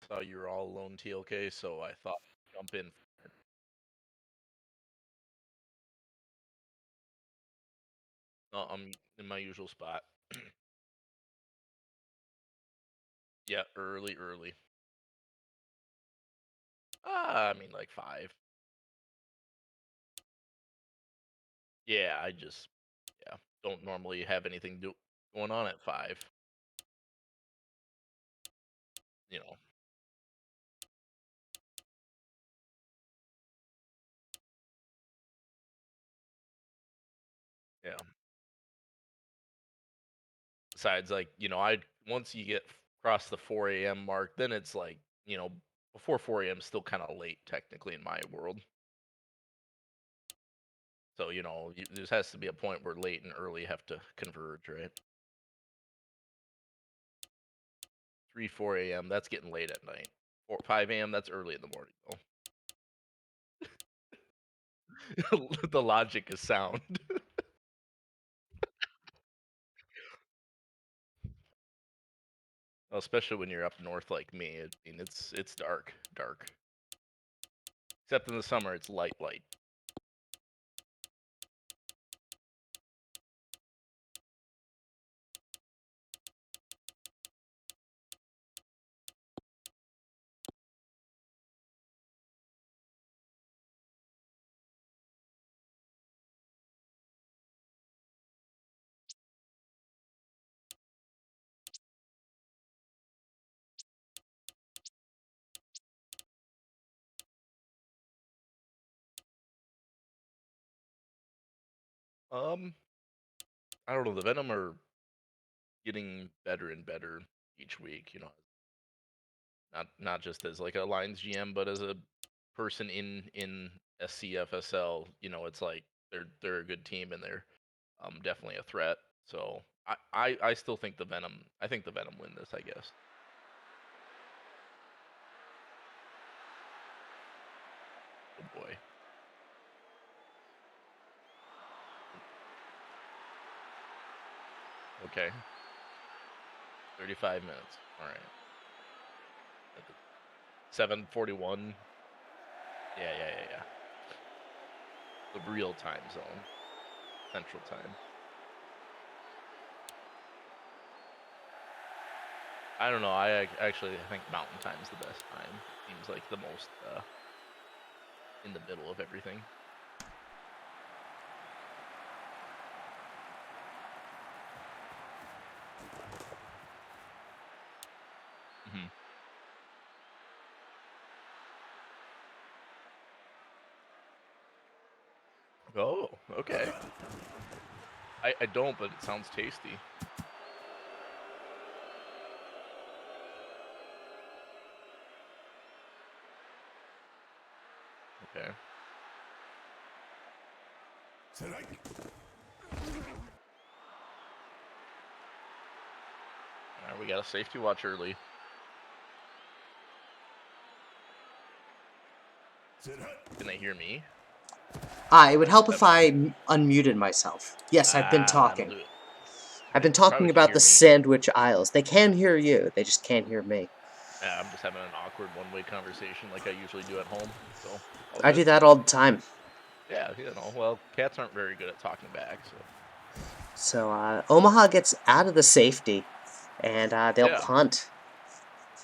saw you were all alone TLK, so I thought I'd jump in. I'm in my usual spot. Yeah, early. I mean like 5. Yeah, yeah, don't normally have anything going on at 5. You know, yeah. Besides, like I once you get across the 4 a.m. mark, then it's like before 4 a.m. is still kind of late technically in my world. So there has to be a point where late and early have to converge, right? 3, 4 a.m. That's getting late at night. 5 a.m. That's early in the morning, though. The logic is sound. Well, especially when you're up north like me. I mean, it's dark. Except in the summer, it's light. Um, I don't know. The Venom are getting better and better each week. Not just as like a Lions GM, but as a person in SCFSL. It's like they're a good team and they're definitely a threat. So I still think the Venom. I think the Venom win this. I guess. Oh boy. Okay. 35 minutes. All right. 7:41. Yeah. The real time zone, Central Time. I don't know. Actually think Mountain Time is the best time. Seems like the most in the middle of everything. Mm-hmm. Oh, okay. I don't, but it sounds tasty. Okay. All right, we got a safety watch early. Can they hear me? It would help if I unmuted myself. Yes, I've been That'll talking. do it. I've been Probably talking can't about hear the me. Sandwich Isles. They can hear you, they just can't hear me. Yeah, I'm just having an awkward one-way conversation like I usually do at home. So all I good. do that all the time. Yeah, well, cats aren't very good at talking back, so. So, Omaha gets out of the safety, and they'll Yeah. punt.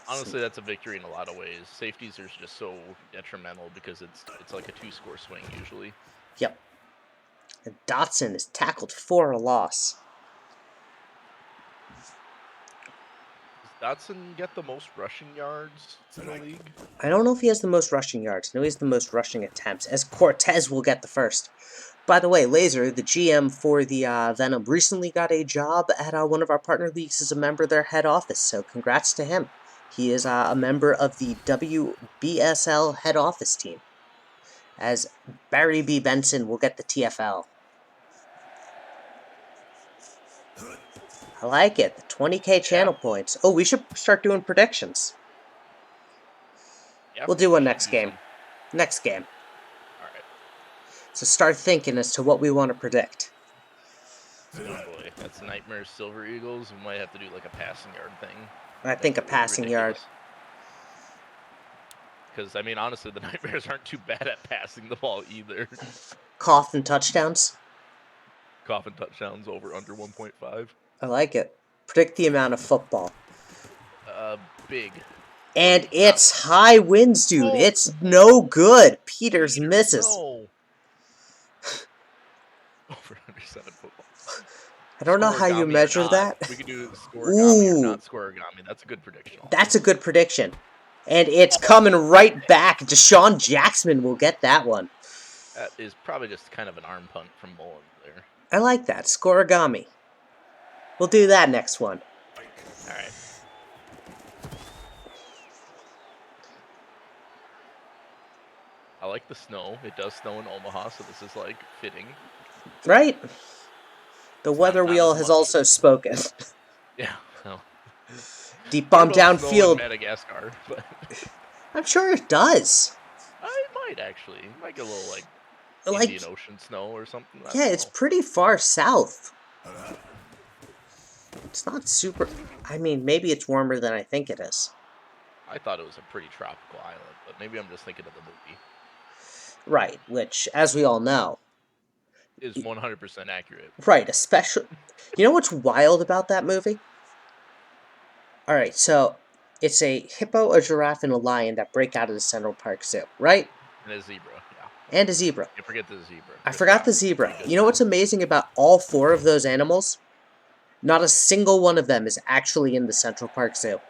Honestly, that's a victory in a lot of ways. Safeties are just so detrimental because it's like a 2-score swing usually. Yep. And Dotson is tackled for a loss. Does Dotson get the most rushing yards in the league? I don't know if he has the most rushing yards. No, he has the most rushing attempts, as Cortez will get the first. By the way, Laser, the GM for the Venom, recently got a job at one of our partner leagues as a member of their head office, so congrats to him. He is a member of the WBSL head office team, as Barry B. Benson will get the TFL. I like it. The 20K channel points. Oh, we should start doing predictions. Yeah, We'll do one we should next do game. some. Next game. All right. So start thinking as to what we want to predict. Oh boy, that's Nightmare Silver Eagles. We might have to do like a passing yard thing. I That'd think be a really passing yard. ridiculous. because I mean, honestly, the Nightmares aren't too bad at passing the ball either. Coffin touchdowns. Coffin touchdowns over under 1.5. I like it. Predict the amount of football. Big. And Not. it's high winds, dude. Oh, It's no good. Peters Peters, misses. no. Over under 7 football. I don't know how you Scoregami or measure not. that. We could do scoregami or Ooh, not scoregami. That's a good prediction also. that's a good prediction. And it's coming right back. Deshaun Jackson will get that one. That is probably just kind of an arm punt from Mullins there. I like that. Scoregami. We'll do that next one. All right. I like the snow. It does snow in Omaha, so this is like fitting. Right? The weather not wheel as has much. also spoken. Yeah. No. Deep bomb Snow in downfield. Madagascar, but I'm sure it does. I might actually. Might get a little like Like, Indian Ocean snow or something. I yeah, don't it's know. pretty far south. It's not super... I mean, maybe it's warmer than I think it is. I thought it was a pretty tropical island, but maybe I'm just thinking of the movie. Right, which, as we all know... Is 100% accurate. Right, especially... You know what's wild about that movie? Alright, so... It's a hippo, a giraffe, and a lion that break out of the Central Park Zoo, right? And a zebra, yeah. And a zebra. You forget the zebra. I forgot the zebra. You know what's amazing about all 4 of those animals? Not a single one of them is actually in the Central Park Zoo.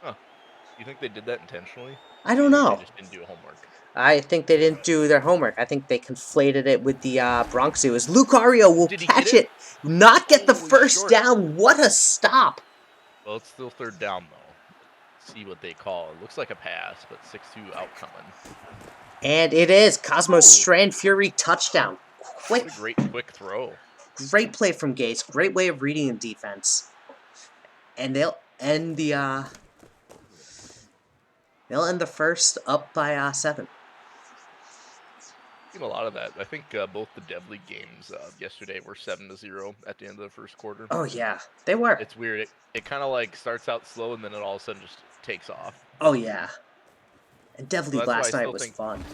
Huh. You think they did that intentionally? I Or don't you think know. they just didn't do homework? I think they didn't do their homework. I think they conflated it with the Bronx Zoo. As Lucario will Did he get catch it? it, not get the Oh, he's first short. down. What a stop! Well, it's still 3rd down, though. Let's see what they call. It looks like a pass, but 6-2 outcoming. And it is. Cosmos Oh. Strand Fury touchdown. What a great quick throw. Great play from Gates. Great way of reading the defense. And they'll end the first up by 7. Seen a lot of that. I think both the Dev League games yesterday were 7-0 at the end of the first quarter. Oh yeah, they were. It's weird. It kind of like starts out slow and then it all of a sudden just takes off. Oh yeah. And Dev League that's why I last night still was think- fun.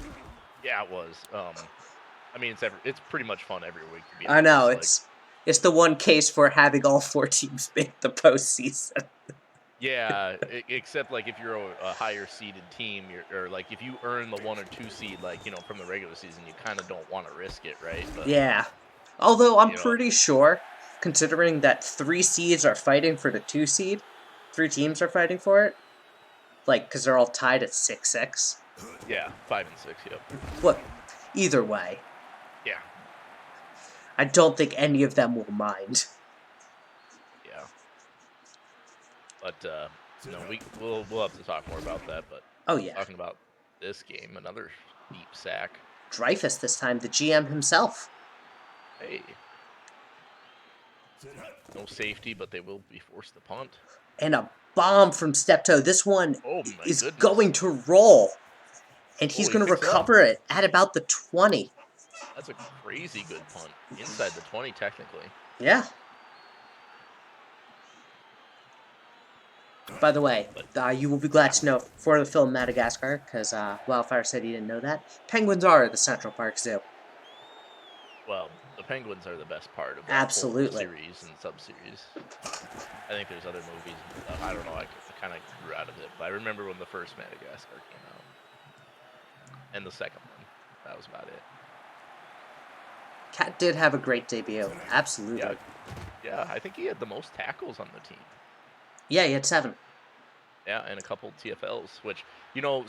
Yeah, it was. I mean, it's pretty much fun every week to be I know, honest. it's the one case for having all 4 teams make the postseason. Yeah, except like if you're a higher seeded team, or like if you earn the 1 or 2 seed, like from the regular season, you kind of don't want to risk it, right? But, Yeah. Although I'm you know. pretty sure, considering that 3 seeds are fighting for the 2 seed, 3 teams are fighting for it, like, because they're all tied at 6-6. Yeah, 5 and 6. Yep. Look, either way, Yeah. I don't think any of them will mind. Yeah. But we'll have to talk more about that. But Oh yeah. talking about this game, another deep sack. Dreyfus this time, the GM himself. Hey. No safety, but they will be forced to punt. And a bomb from Steptoe. This one Oh my is goodness. going to roll. And he's Oh, he going to picks it up. recover it at about the 20. That's a crazy good punt. Inside the 20, technically. Yeah. By the way, you will be glad to know for the film Madagascar, because Wildfire said he didn't know that, penguins are at the Central Park Zoo. Well, the Penguins are the best part of that Absolutely. whole series and sub-series. I think there's other movies. I don't know. I kind of grew out of it. But I remember when the first Madagascar came out. And the second one. That was about it. Cat did have a great debut. Absolutely. Yeah, I think he had the most tackles on the team. Yeah, he had 7. Yeah, and a couple TFLs, which,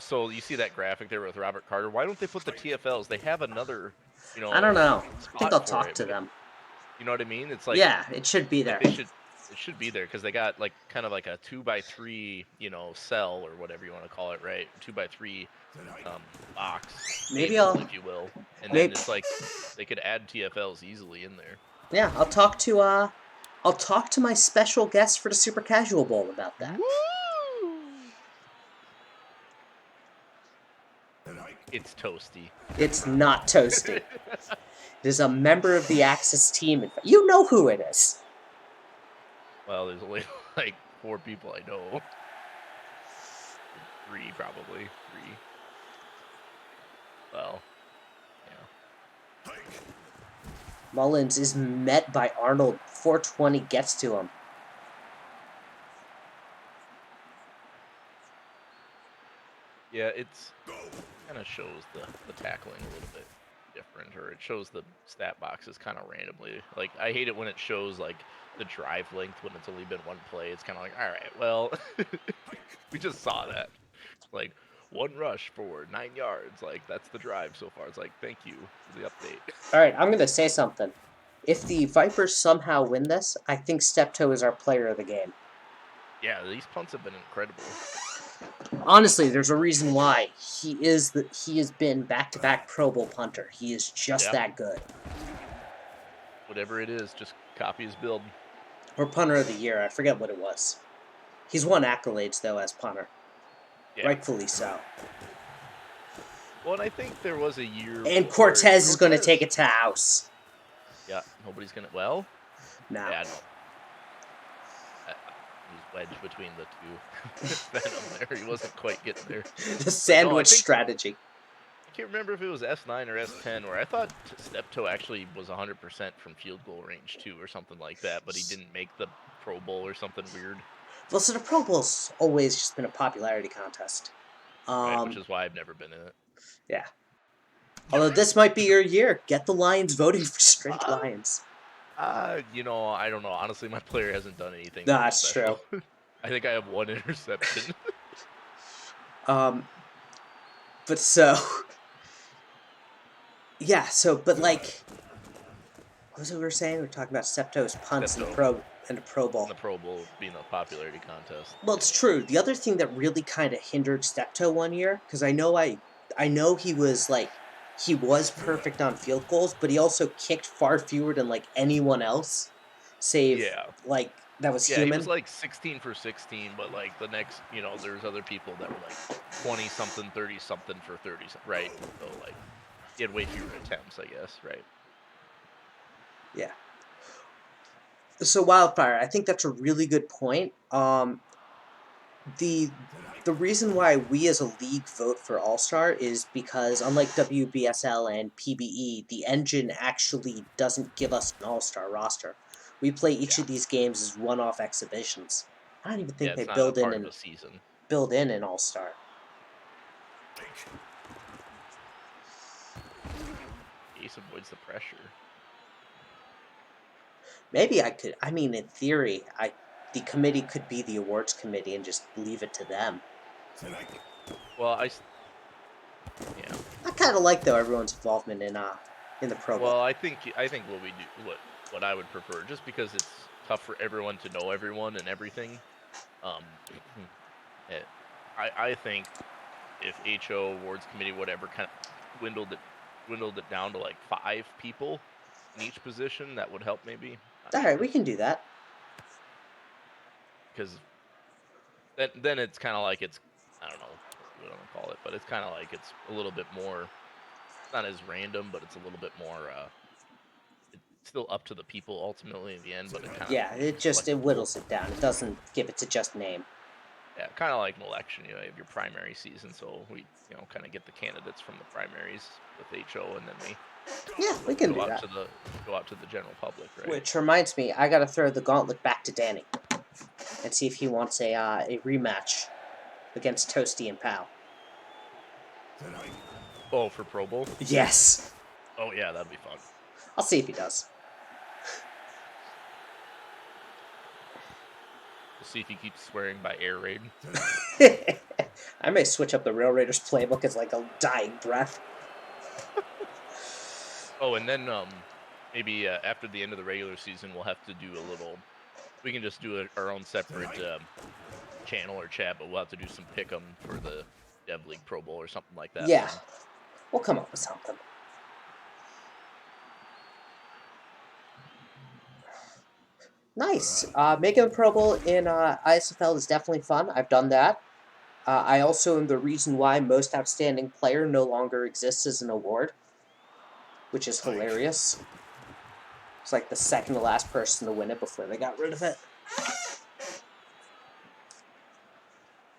so you see that graphic there with Robert Carter. Why don't they put the TFLs? They have another, I don't know. I spot think I'll for talk it, to but them. You know what I mean? It's like, Yeah, it should be there. it should be there because they got like kind of like a 2x3, cell or whatever you want to call it, right? 2x3 box, Maybe table, I'll- if you will, and maybe- then it's like they could add TFLs easily in there. Yeah, I'll talk to my special guest for the Super Casual Bowl about that. Woo! It's toasty. It's not toasty. It is a member of the Axis team. You know who it is. Well, there's only like 4 people I know. 3 probably 3. Well, yeah. Mullins is met by Arnold. 420 gets to him. Yeah, it's kind of shows the tackling a little bit different, or it shows the stat boxes kind of randomly. Like I hate it when it shows like the drive length when it's only been one play. It's kind of like, all right, well, we just saw that. Like one rush for 9 yards. Like that's the drive so far. It's like thank you for the update. All right, I'm going to say something. If the Vipers somehow win this, I think Steptoe is our player of the game. Yeah, these punts have been incredible. Honestly, there's a reason why he has been back-to-back Pro Bowl punter. He is just Yep. that good. Whatever it is, just copy his build. Or punter of the year, I forget what it was. He's won accolades though as punter. Yeah. Rightfully so. Well, and I think there was a year And where Cortez is going to take it to house. Yeah, nobody's gonna. Well, No. yeah, no. He was wedged between the two Venom there. He wasn't quite getting there. The But no, I sandwich think strategy. I can't remember if it was S9 or S10, where I thought Steptoe actually was 100% from field goal range too, or something like that, but he didn't make the Pro Bowl or something weird, Well, so the Pro Bowl's always just been a popularity contest. right? Which is why I've never been in it. Yeah. Although this might be your year. Get the Lions voting for straight Uh, Lions. you know, I don't know. Honestly, my player hasn't done anything No, really that's special. true. I think I have one interception. Um, but so, yeah. So, but like, what was it we were saying? We were talking about Steptoe's punts Steptoe in the Pro in Bowl. the Pro Bowl being a popularity contest. Well, it's true. The other thing that really kind of hindered Steptoe one year, because I know he was like, he was perfect on field goals, but he also kicked far fewer than like anyone else, save Yeah. like that was Yeah, he was human. like 16 for 16, but like the next, there's other people that were like 20 something, 30 something for 30, right? So like he had way fewer attempts, I guess, right? Yeah. So Wildfire, I think that's a really good point. The the reason why we as a league vote for All Star is because unlike WBSL and PBE, the engine actually doesn't give us an All Star roster. We play each Yeah. of these games as one-off exhibitions. I don't even Yeah, think they it's not a build in part of an a season. an All Star. Ace avoids the pressure. Maybe I could. I mean, in theory, the committee could be the awards committee and just leave it to them. Well, yeah. I kind of like though everyone's involvement in the Pro Bowl. Well, I think what we do what I would prefer, just because it's tough for everyone to know everyone and everything. Um, it, I think if HO awards committee whatever kind of dwindled it down to like 5 people in each position, that would help maybe. Not All right, sure, we can do that. because then it's kind of like it's, I don't know what you want to call it, but it's kind of like it's a little bit more, not as random, but it's a little bit more it's still up to the people ultimately in the end, but it kind of Yeah, it makes just it selecting more. whittles it down. It doesn't give it to just name. Yeah, kind of like an election. You have your primary season, so we kind of get the candidates from the primaries with HO, and then we Yeah, we can go do out that. to the general public, right? Which reminds me, I gotta throw the gauntlet back to Danny and see if he wants a rematch against Toasty and Pal. Oh, for Pro Bowl? Yes, Oh yeah, that'd be fun. I'll see if he does. We'll see if he keeps swearing by air raid. I may switch up the Rail Raiders playbook as like a dying breath. Oh, and then maybe after the end of the regular season, we'll have to do a little. We can just do our own separate channel or chat, but we'll have to do some pick 'em for the Dev League Pro Bowl or something like that. Yeah, Then. we'll come up with something. Nice. Making the Pro Bowl in ISFL is definitely fun. I've done that. I also am the reason why Most Outstanding Player no longer exists as an award, which is hilarious. It's like the second to last person to win it before they got rid of it.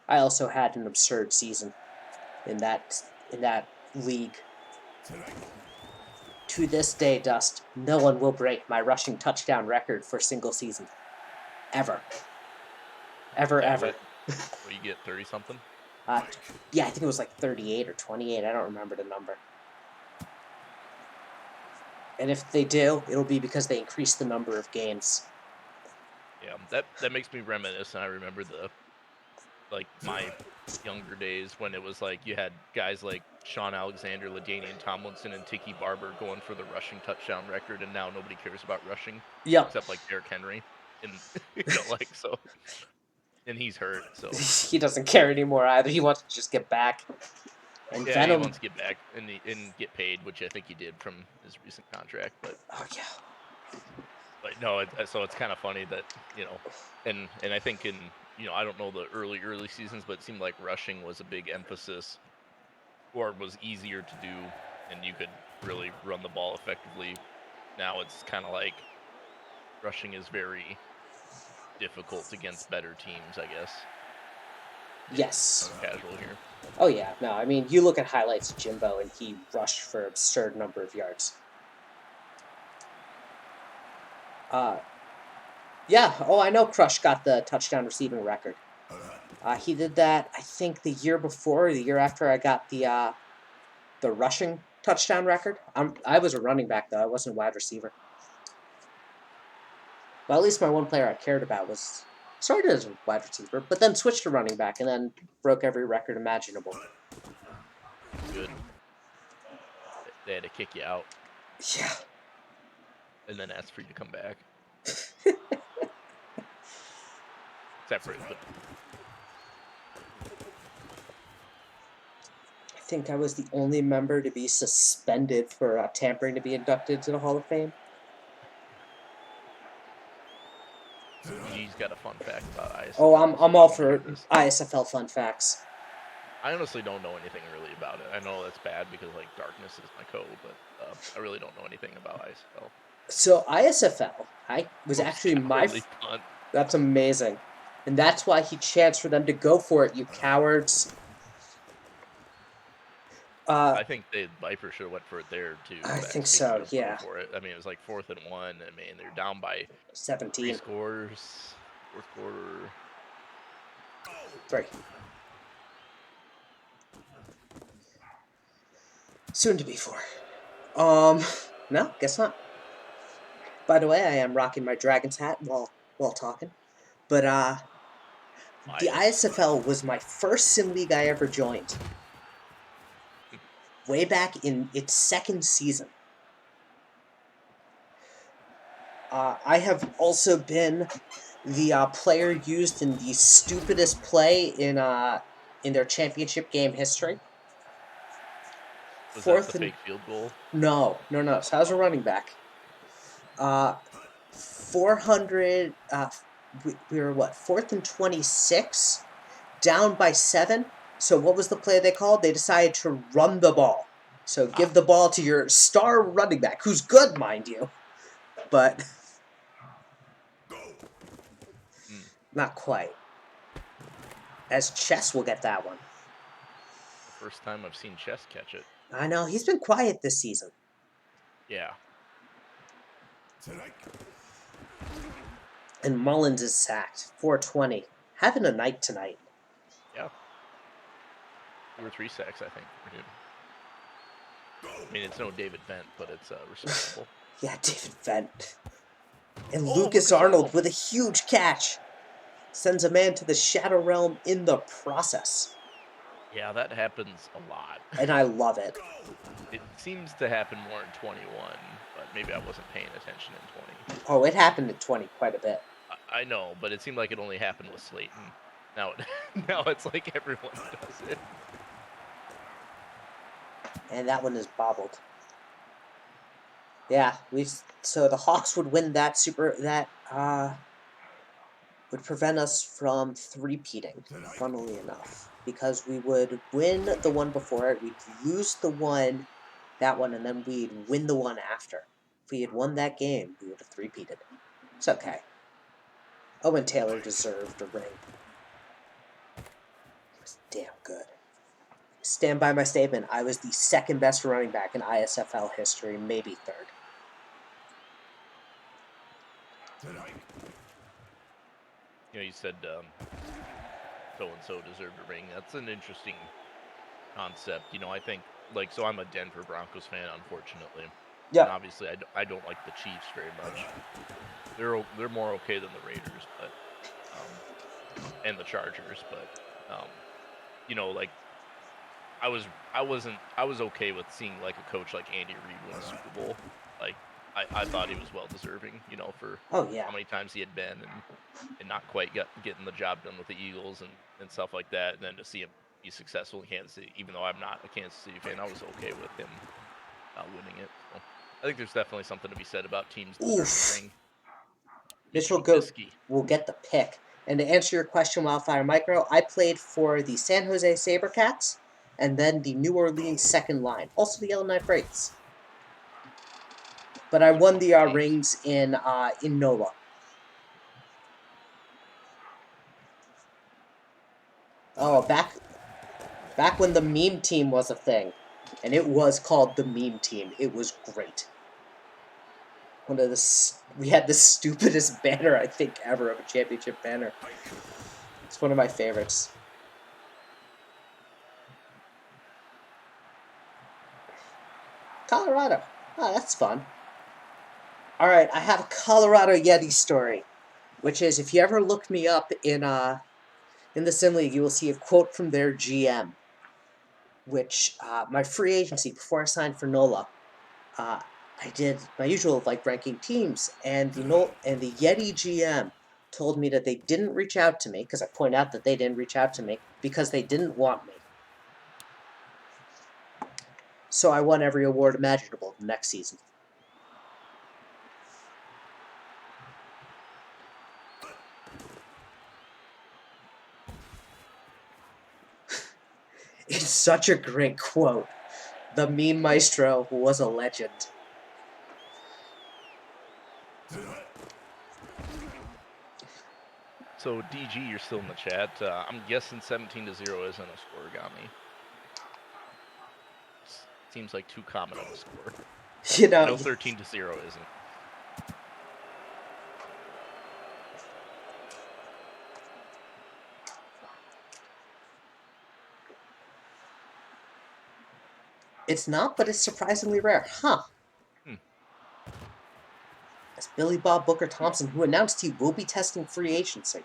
I also had an absurd season in that league. To this day, Dust, no one will break my rushing touchdown record for a single season. Ever. Ever, Yeah, ever. what you get, 30 something? Uh, yeah, I think it was like 38 or 28. I don't remember the number. And if they do, it'll be because they increase the number of games. Yeah, that makes me reminisce, and I remember my younger days when it was like you had guys like Sean Alexander, LaDainian Tomlinson, and Tiki Barber going for the rushing touchdown record, and now nobody cares about rushing Yep. except like Derrick Henry, and like so, and he's hurt, so He doesn't care anymore either. He wants to just get back. And yeah, he Venom. wants to get back and get paid, which I think he did from his recent contract, Oh, yeah. but no, so it's kind of funny that and I think in I don't know the early seasons, but it seemed like rushing was a big emphasis or was easier to do, and you could really run the ball effectively. Now it's kind of like rushing is very difficult against better teams, I guess. Being Yes. casual here. Oh, yeah. No, I mean, you look at highlights of Jimbo, and he rushed for an absurd number of yards. Yeah. Oh, I know Crush got the touchdown receiving record. He did that, I think, the year before or the year after I got the rushing touchdown record. I was a running back, though. I wasn't a wide receiver. Well, at least my one player I cared about was started as a wide receiver, but then switched to running back and then broke every record imaginable. Good. They had to kick you out Yeah. and then ask for you to come back. Separate, but I think I was the only member to be suspended for tampering to be inducted to the Hall of Fame. G's got a fun fact about Oh, ISFL. I'm all for ISFL fun facts. I honestly don't know anything really about it. I know that's bad because like Darkness is my code, but I really don't know anything about ISFL. So ISFL, I was Most actually cowardly punt. That's amazing, and that's why he chants for them to go for it, you cowards. I think the Viper should have went for it there too. I think Speaking so. of go Yeah, for it, I mean it was like 4th and 1. I mean they're down by 3 17. scores, fourth quarter. 3. Soon to be 4. No, guess not. By the way, I am rocking my Dragons hat while talking. But the Bias. ISFL was my first sim league I ever joined. Way back in its second season. I have also been the player used in the stupidest play in their championship game history. Was that the Fourth and fake field goal? no. So I was a running back. 400. We were what? 4th and 26, down by 7. So what was the play they called? They decided to run the ball. So give the ball to your star running back, who's good, mind you, but not quite. As Chess will get that one. The first time I've seen Chess catch it. I know, he's been quiet this season. Yeah. And Mullins is sacked. 420. Having a night tonight. Yeah. 2 or 3 sacks, I think, for him. I mean, it's no David Bent, but it's respectable. Yeah, David Vent. And Lucas Arnold with a huge catch. Sends a man to the Shadow Realm in the process. Yeah, that happens a lot. And I love it. It seems to happen more in 21, but maybe I wasn't paying attention in 20. Oh, it happened in 20 quite a bit. I know, but it seemed like it only happened with Slayton. Now it's like everyone does it. And that one is bobbled. Yeah, so the Hawks would win that would prevent us from three-peating, funnily enough. Because we would win the one before it, we'd lose that one, and then we'd win the one after. If we had won that game, we would have three-peated. It's okay. Owen Taylor deserved a ring. was damn good. Stand by my statement. I was the second best running back in ISFL history, maybe third. You said so and so deserved a ring. That's an interesting concept. I think so. I'm a Denver Broncos fan, unfortunately, and Yep. obviously I don't like the Chiefs very much. They're more okay than the Raiders, but and the Chargers, but like I was okay with seeing like a coach like Andy Reid win a Super Bowl. Like I thought he was well deserving, for Oh yeah. how many times he had been and not quite getting the job done with the Eagles and stuff like that. And then to see him be successful in Kansas City, even though I'm not a Kansas City fan, I was okay with him winning it. So I think there's definitely something to be said about teams deserving a Oof. ring. Mitchell Goat Trubisky. will get the pick. And to answer your question, Wildfire Micro, I played for the San Jose SaberCats and then the New Orleans second line, also the Illinois Freights. But I Those are won some the good teams. rings in NOLA. Oh, back when the meme team was a thing, and it was called the meme team. It was great. We had the stupidest banner I think ever of a championship banner. It's one of my favorites. Colorado. Oh, that's fun. All right, I have a Colorado Yeti story, which is if you ever look me up in the Sim League, you will see a quote from their GM, which my free agency before I signed for NOLA, uh, I did my usual ranking teams, and the Yeti GM told me that they didn't reach out to me because I point out that they didn't reach out to me because they didn't want me. So I won every award imaginable the next season. It's such a great quote. The meme maestro was a legend. So DG, you're still in the chat. I'm guessing 17-0 isn't a scoregami. Seems like too common of a score. You know, No, 13-0 isn't. it's not, but it's surprisingly rare. Huh. That's Billy Bob Booker Thompson, who announced he will be testing free agency.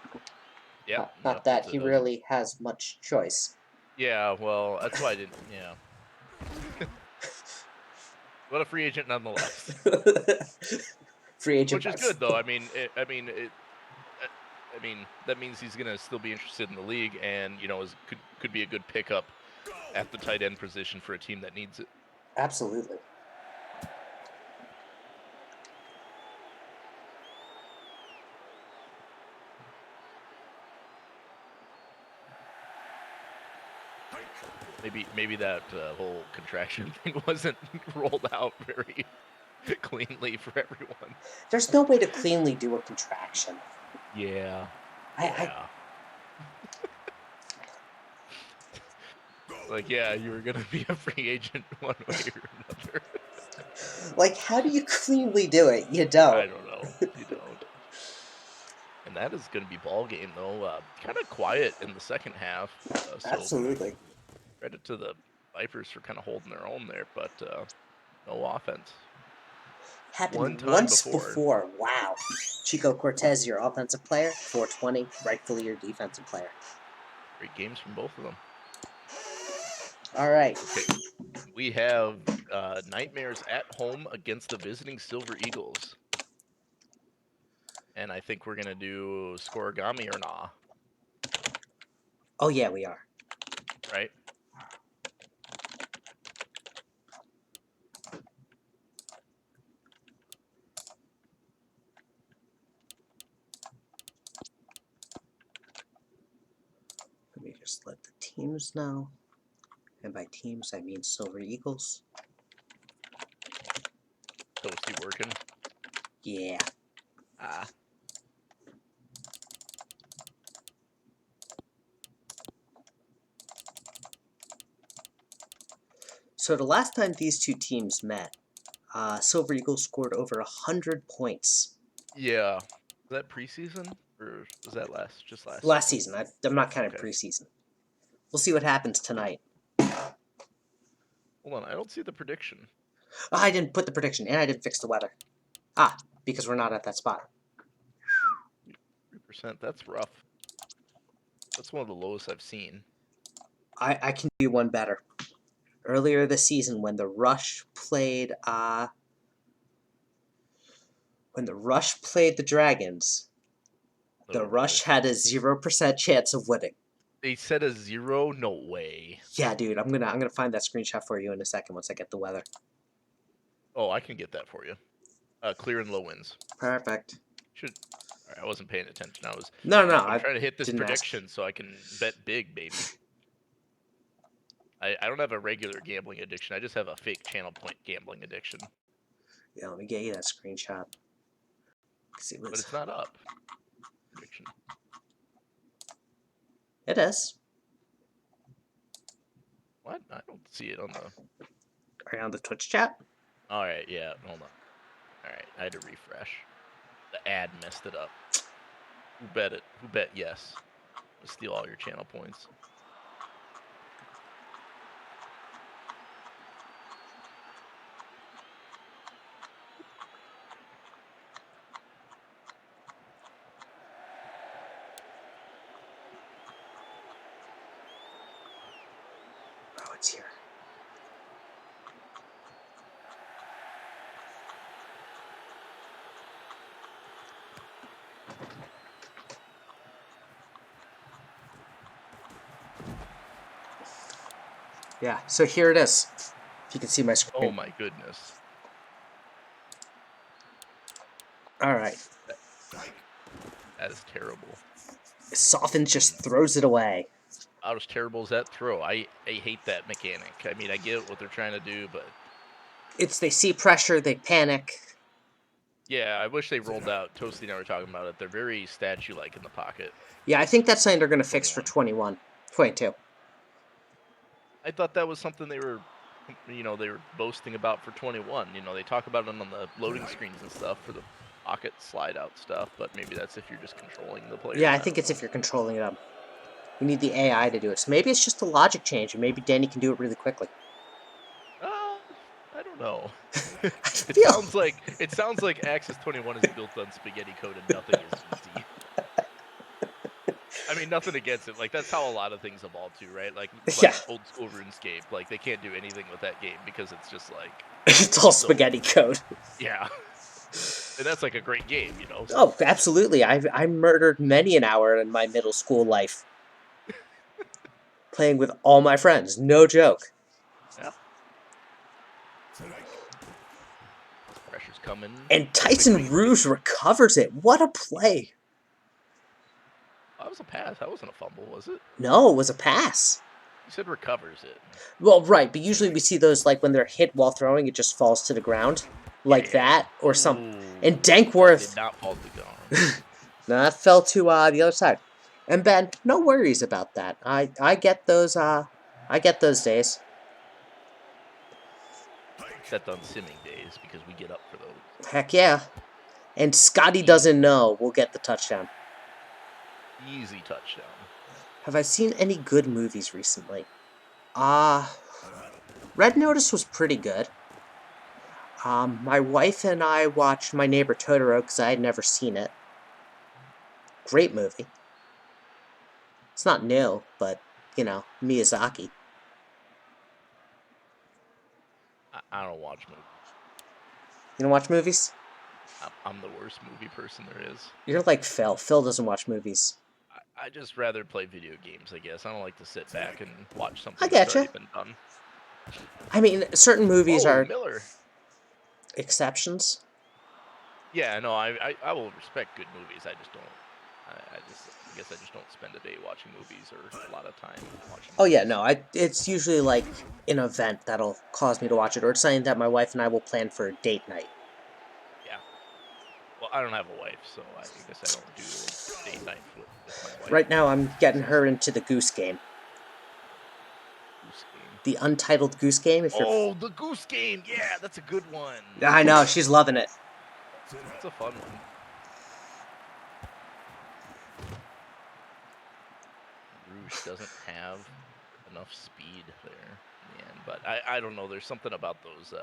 Yep. Not Yep. that he really has much choice. Yeah. Well, that's why I didn't. Yeah. But a free agent nonetheless. Free agent Which by is good though. I mean that means he's gonna still be interested in the league, and could be a good pickup at the tight end position for a team that needs it. Absolutely. Maybe that whole contraction thing wasn't rolled out very cleanly for everyone. There's no way to cleanly do a contraction. Yeah. I Like, yeah, you were gonna be a free agent one way or another. how do you cleanly do it? You I don't. don't know. You don't. And that is gonna be ball game though. Kind of quiet in the second half. So Absolutely. credit to the Vipers for kind of holding their own there, but no offense. One Happened time once before. before. Wow. Chico Cortez, your offensive player. 420, rightfully your defensive player. Great games from both of them. All right. Okay. We have Nightmares at home against the visiting Silver Eagles. And I think we're going to do Scoregami or nah. Oh, yeah, we are. Right? Let me just let the teams know. And by teams, I mean Silver Eagles. Toasty working. Yeah. Ah. So the last time these two teams met, Silver Eagles scored over 100 points Yeah. Was that preseason or was that just last last season? season. I'm not counting Okay. preseason. We'll see what happens tonight. Hold on, I don't see the prediction. Oh, I didn't put the prediction, and I didn't fix the weather. Ah, because we're not at that spot. 3%. That's rough. That's one of the lowest I've seen. I can do one better. Earlier this season, when the Rush played the Dragons, the Oh no. Rush had a 0% chance of winning. They said a 0? No way. Yeah, dude, I'm gonna find that screenshot for you in a second once I get the weather. Oh, I can get that for you. Clear and low winds. Perfect. Should. All right, I wasn't paying attention. No, no, I'm I trying to hit this didn't ask. prediction so I can bet big, baby. I don't have a regular gambling addiction. I just have a fake channel point gambling addiction. Yeah, let me get you that screenshot. See But what's. it's not up. Prediction. It is. What? I don't see it on the. Are you on the Twitch chat? All right, yeah. Hold on. All right, I had to refresh. The ad messed it up. Who bet it? Who bet yes? Let's steal all your channel points. Oh, it's here. Yeah, so here it is. If you can see my Oh screen. my goodness. All right. That is terrible. Soften just throws it away. How terrible is that throw? I hate that mechanic. I mean, I get what they're trying to do, but They see pressure, they panic. yeah, I wish they rolled out. Toasty and I were talking about it. They're very statue-like in the pocket. Yeah, I think that's something they're going to fix for 21. 22. I thought that was something they were boasting about for 21. They talk about it on the loading screens and stuff for the pocket slide out stuff, but maybe that's if you're just controlling the Yeah, players. I I think don't it's know. if you're controlling them. We need the AI to do it. So maybe it's just a logic change, and maybe Danny can do it really quickly. I don't know. I it feel. sounds like Axis 21 is built on spaghetti code and nothing is easy. I mean, nothing against it. Like that's how a lot of things evolve too, right? Like Yeah, old school RuneScape. Like they can't do anything with that game because it's just like it's all so spaghetti code. yeah. And that's like a great game. So Oh, absolutely. I murdered many an hour in my middle school life. Playing with all my friends. No joke. yeah, pressure's coming. And Wait, Tyson wait, wait. Rouge recovers it. What a play. That was a pass. That wasn't a fumble, was it? No, it was a pass. You said recovers it. Well, right, but usually we see those like when they're hit while throwing, it just falls to the ground. Yeah, Like yeah, yeah. that, or some. Ooh, And that did Dankworth, not fall to the ground. no, that fell to the other side. And Ben, no worries about that. I get those days. Except on simming days because we get up for those. Heck yeah. And Scotty Easy, doesn't know we'll get the touchdown. easy touchdown. Have I seen any good movies recently? Red Notice was pretty good. My wife and I watched My Neighbor Totoro because I had never seen it. Great movie. It's not new, but, Miyazaki. I don't watch movies. You don't watch movies? I'm the worst movie person there is. You're like Phil. Phil doesn't watch movies. I just rather play video games, I guess. I don't like to sit back and watch I something that's getcha. already been done. I mean, certain movies Oh, are Miller. exceptions. Yeah, no, I will respect good movies. I just don't. I guess I just don't spend a day watching movies or a lot of time watching Oh yeah, movies. no, it's usually like an event that'll cause me to watch it, or it's something that my wife and I will plan for a date night. Yeah. Well, I don't have a wife, so I guess I don't do date night with my wife. Right now, I'm getting her into the Goose Game. Goose Game. The Untitled Goose Game. If you're, Oh, the Goose Game. Yeah, that's a good one. I know she's loving it. It's a fun one. Rouge doesn't have enough speed there in the end, but I don't know. There's something about those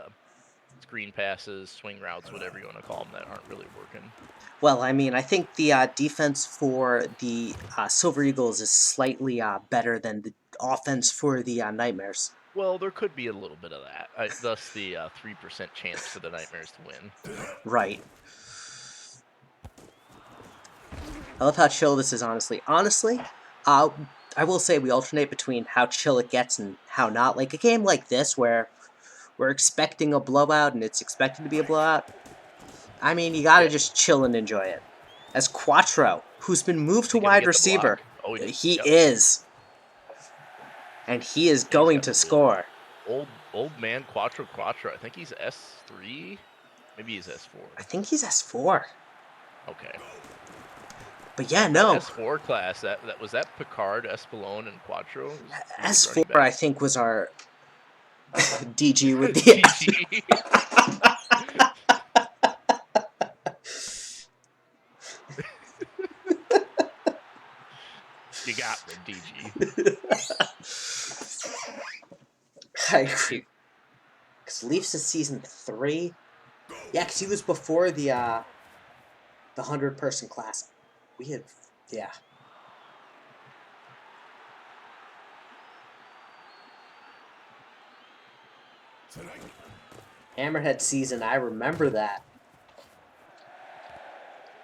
screen passes, swing routes, whatever you want to call them, that aren't really working. Well, I mean, I think the defense for the Silver Eagles is slightly better than the offense for the Nightmares. Well, there could be a little bit of that. Thus the 3% chance for the Nightmares to win. Right. I love how chill this is, honestly. Honestly, I will say we alternate between how chill it gets and how not. Like a game like this where we're expecting a blowout and it's expected to be a blowout. I mean, you gotta Yeah. just chill and enjoy it. As Quattro, who's been moved Is to he gonna wide get the block? receiver, Oh, he yep. is. And he is Yeah, he's going got to the good score. old man Quattro. I think he's S3. Maybe he's S4. I think he's S4. Okay. But yeah, Man, that no. S4 class, that was that Picard, Espelon, and Quattro. Who was S4, running I back? think, was our DG with the F. DG. You got me, DG. I agree. Because Leafs is season 3. Yeah, because he was before the 100-person class. We had, yeah. Hammerhead season, I remember that.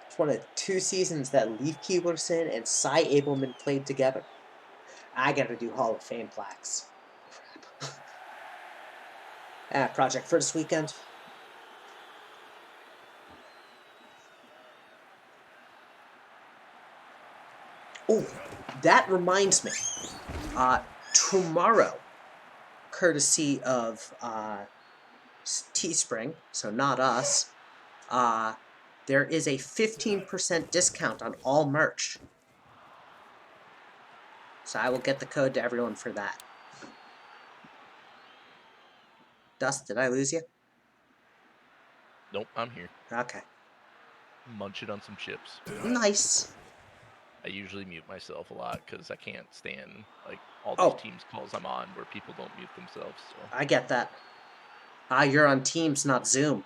It's one of 2 seasons that Leaf Keeperson and Cy Abelman played together. I gotta do Hall of Fame plaques. Crap. Project for this weekend. Oh, that reminds me. Tomorrow, courtesy of Teespring, so not us, there is a 15% discount on all merch. So I will get the code to everyone for that. Dust, did I lose you? Nope, I'm here. Okay. Munching on some chips. Nice. I usually mute myself a lot because I can't stand like all these Oh, Teams calls I'm on where people don't mute themselves. So I get that. You're on Teams, not Zoom.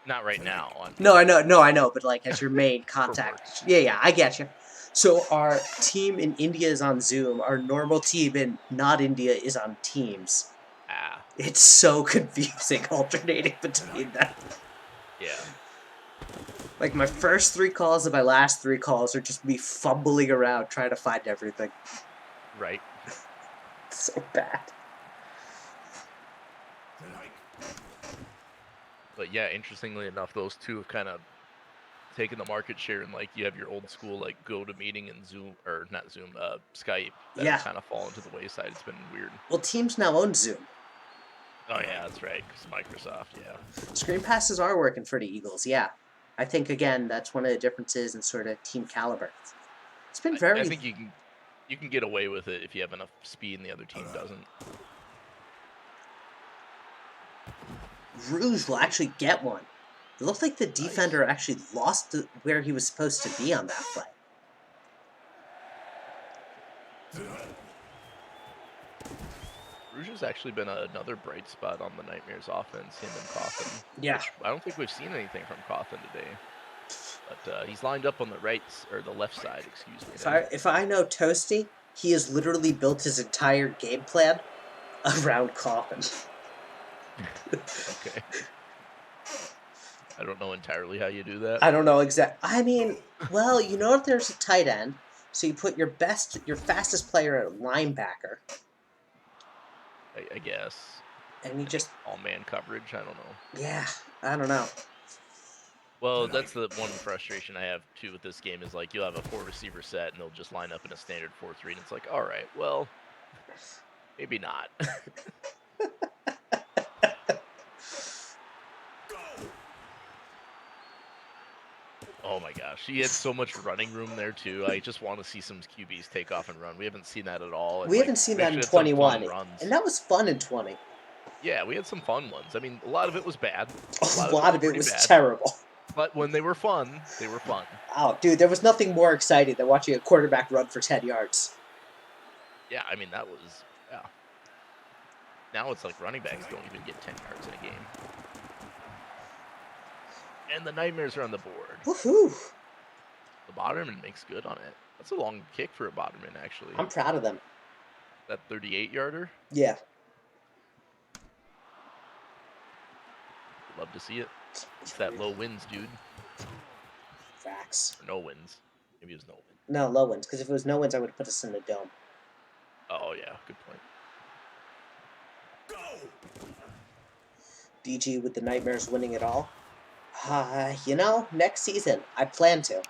not right now. No, I know, but like as your main For work. contact. Yeah, I get you. So our team in India is on Zoom. Our normal team in not India is on Teams. Ah, It's so confusing alternating between them. yeah. Like my first 3 calls and my last 3 calls are just me fumbling around trying to find everything. Right. It's so bad. But yeah, interestingly enough, those two have kind of taken the market share, and like you have your old school like go to meeting and Zoom or not Zoom, Skype that Yeah. have kind of fallen to the wayside. It's been weird. Well, Teams now owns Zoom. Oh yeah, that's right. 'Cause Microsoft, yeah. Screen passes are working for the Eagles, yeah. I think, again, that's one of the differences in sort of team caliber. It's been I very... think you can get away with it if you have enough speed and the other team doesn't. Rouge will actually get one. It looked like the defender Nice. actually lost where he was supposed to be on that play. Rouge has actually been another bright spot on the Nightmares offense, him and Coffin. Yeah. Which I don't think we've seen anything from Coffin today. But he's lined up on the right, or the left side, excuse me. If I know Toasty, he has literally built his entire game plan around Coffin. Okay. I don't know entirely how you do that. I don't know exactly. I mean, well, you know if there's a tight end, so you put your fastest player at linebacker. I guess. And you just... all man coverage. I don't know. Yeah, I don't know. Well, that's the one frustration I have too with this game is like you'll have a 4 receiver set and they'll just line up in a standard 4-3, and it's like, all right, well, maybe not. Oh my gosh, he had so much running room there too. I just want to see some QBs take off and run. We haven't seen that at all, and We like haven't seen we that in actually had some 21, fun runs. and that was fun in 20. Yeah, we had some fun ones. I mean, a lot of it was bad. A A lot of it lot was of it pretty was bad. terrible. But when they were fun, they were fun. Oh, dude, there was nothing more exciting than watching a quarterback run for 10 yards. Yeah, I mean that was yeah. Now it's like running backs don't even get 10 yards in a game. And the Nightmares are on the board. Woohoo! The Botterman makes good on it. That's a long kick for a Botterman, actually. I'm proud of them. That 38-yarder. Yeah. Love to see it. It's that low wins, dude. Facts. Or no wins. Maybe it was no wins. No, low wins, because if it was no wins, I would have put us in the dome. Oh yeah, good point. DG with the Nightmares winning it all. You know, next season, I plan to.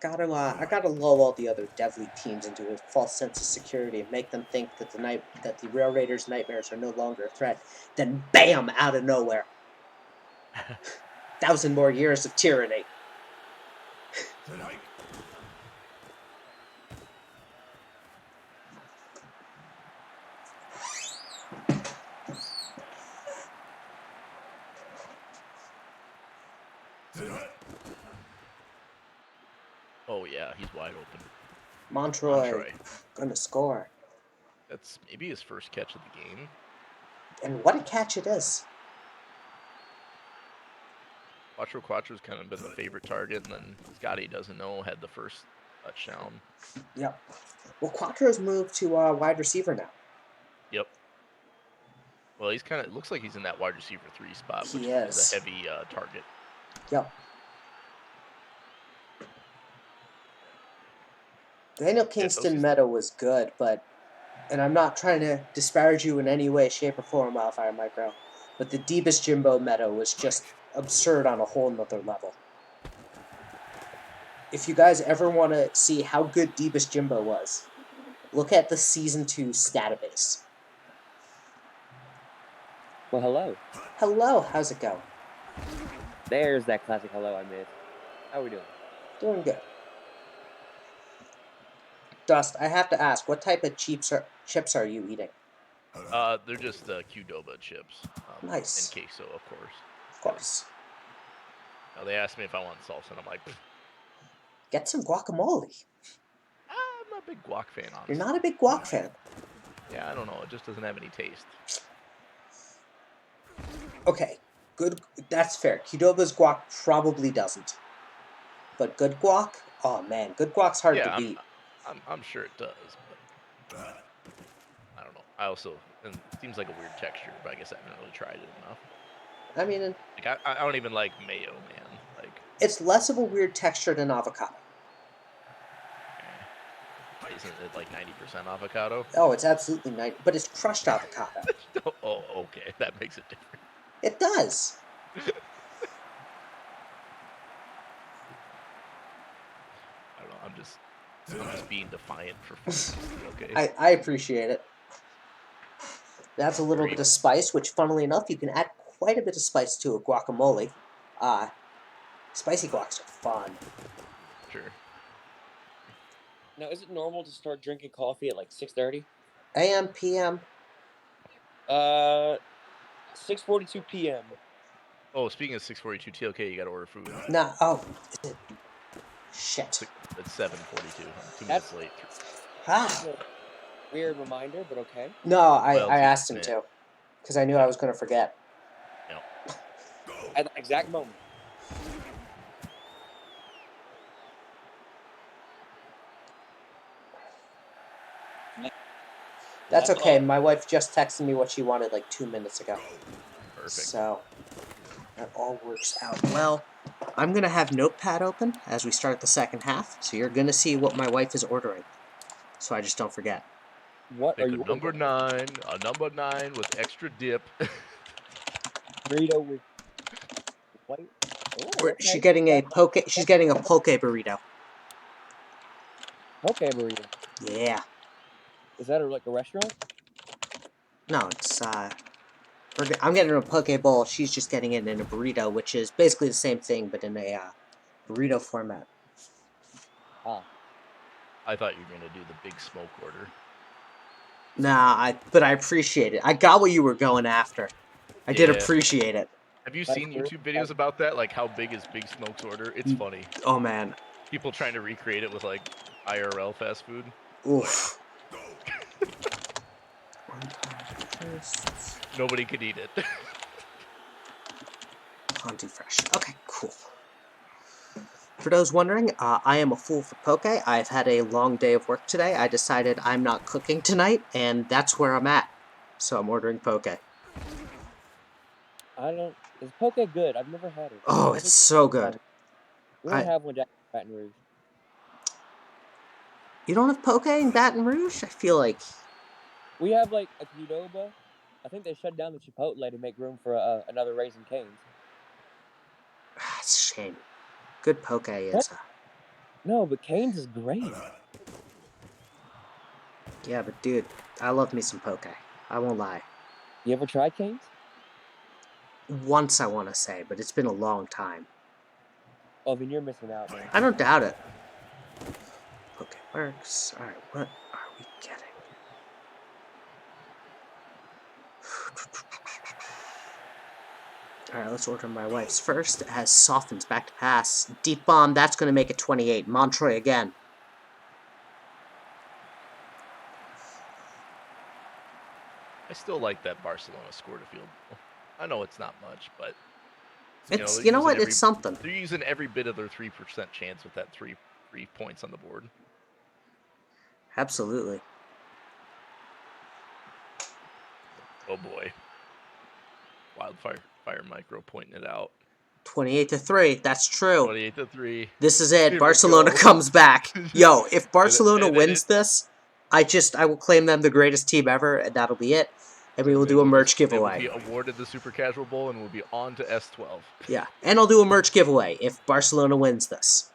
I gotta lull all the other Dev League teams into a false sense of security and make them think that the Rail Raiders Nightmares are no longer a threat. Then bam, out of nowhere, 1,000 more years of tyranny. Oh yeah, he's wide open. Montroy gonna score, That's maybe his first catch of the game. and what a catch it is! Quattro's kind of been the favorite target, and then Scotty doesn't know had the first touchdown. Yep. Well, Quattro's moved to wide receiver now. Yep. Well, he's kind of looks like he's in that wide receiver 3 spot, which He is is. a heavy target. Yep. Daniel Kingston Meadow was good, and I'm not trying to disparage you in any way, shape, or form, Wildfire Micro, but the Deepest Jimbo Meadow was just absurd on a whole nother level. If you guys ever want to see how good Deepest Jimbo was, look at the Season 2 database. Well, hello. Hello, how's it going? There's that classic hello I missed. How are we doing? Doing good. Dust, I have to ask, what type of chips are you eating? They're just Qdoba chips. Nice. And queso, of course. Of course. Now they asked me if I want salsa, and I'm like, get some guacamole. I'm not a big guac fan, honestly. You're not a big guac fan. Yeah, I don't know. It just doesn't have any taste. Okay, good. That's fair. Qdoba's guac probably doesn't. But good guac? Oh man, good guac's hard to beat. I'm sure it does, but I don't know. I also, and it seems like a weird texture, but I guess I haven't really tried it enough. I mean, like I don't even like mayo, man. Like it's less of a weird texture than avocado. Isn't it like 90% avocado? Oh, it's absolutely 90, but it's crushed avocado. Oh, okay, that makes it different. It does. I don't know. I'm just being defiant for fun. Okay. I appreciate it. That's a little bit of spice, which, funnily enough, you can add quite a bit of spice to a guacamole. Spicy guacs are fun. Sure. Now, is it normal to start drinking coffee at like 6:30? AM, PM. 6:42 p.m. Oh, speaking of 6:42 TLK, you got to order food. Nah. Oh, is it? Shit. It's 7:42. I'm 2 minutes late. Weird reminder, but okay. No, I asked him to, because I knew I was going to forget. No. At the exact moment. That's okay. My wife just texted me what she wanted like 2 minutes ago. Perfect. So that all works out well. I'm going to have Notepad open as we start the second half, so you're going to see what my wife is ordering, so I just don't forget. What are you number 9, a number 9 with extra dip. Burrito with white. Oh, okay. She's getting a poke burrito. Poke burrito. Yeah. Is that like a restaurant? No, it's I'm getting a poke bowl. She's just getting it in a burrito, which is basically the same thing, but in a burrito format. Ah. I thought you were gonna do the big smoke order. Nah, but I appreciate it. I got what you were going after. I did Yeah. appreciate it. Have you That's seen true. YouTube videos about that? Like, how big is Big Smoke's order? It's funny. Oh man. People trying to recreate it with like IRL fast food. Oof. Nobody could eat it. Plenty fresh. Okay, cool. For those wondering, I am a fool for poke. I've had a long day of work today. I decided I'm not cooking tonight, and that's where I'm at. So I'm ordering poke. Is poke good? I've never had it. Oh, I it's think so good. we don't have one down in Baton Rouge. You don't have poke in Baton Rouge? I feel like... We have like a Qdoba. I think they shut down the Chipotle to make room for another Raising Cane's. It's a shame. Good poke is... No, but Cane's is great. Yeah, but dude, I love me some poke. I won't lie. You ever tried Cane's? Once, I want to say, but it's been a long time. Oh, then you're missing out, man. I don't doubt it. Poke works. Alright, what are we getting? Alright, let's order my wife's first. It has softens back to pass. Deep bomb, that's going to make it 28. Montroy again. I still like that Barcelona scored a field goal. I know it's not much, but It's, you know what? It's something. They're using every bit of their 3% chance with that three points on the board. Absolutely. Oh boy. Fire Micro pointing it out. 28-3. That's true. 28-3. This is it. Barcelona comes back. Yo, if Barcelona wins this, I will claim them the greatest team ever, and that'll be it. And we will do a merch giveaway. They will be awarded the Super Casual Bowl, and we'll be on to S12. Yeah, and I'll do a merch giveaway if Barcelona wins this.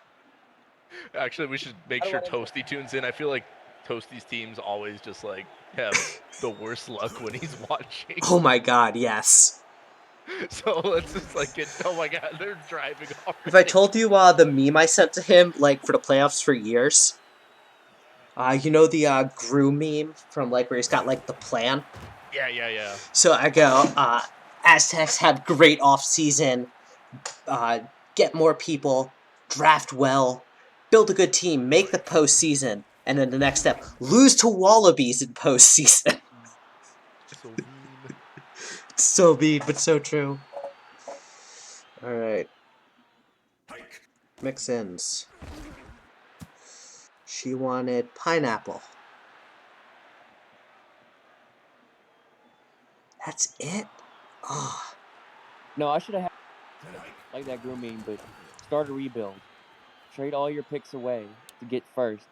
Actually, we should make sure Toasty tunes in. I feel like Toasty's teams always just like have the worst luck when he's watching. Oh my god, yes. So let's just like get. Oh my god, they're driving already. Have I told you the meme I sent to him like for the playoffs for years? You know the Gru meme from like where he's got like the plan? Yeah. So I go, Aztecs have great offseason, get more people, draft well, build a good team, make the postseason, and then the next step, lose to Wallabies in postseason. So mean. It's so mean, but so true. Alright. Mix-ins. She wanted pineapple. That's it? Oh. No, I should have had like that Gru meme, but start a rebuild. Trade all your picks away to get first,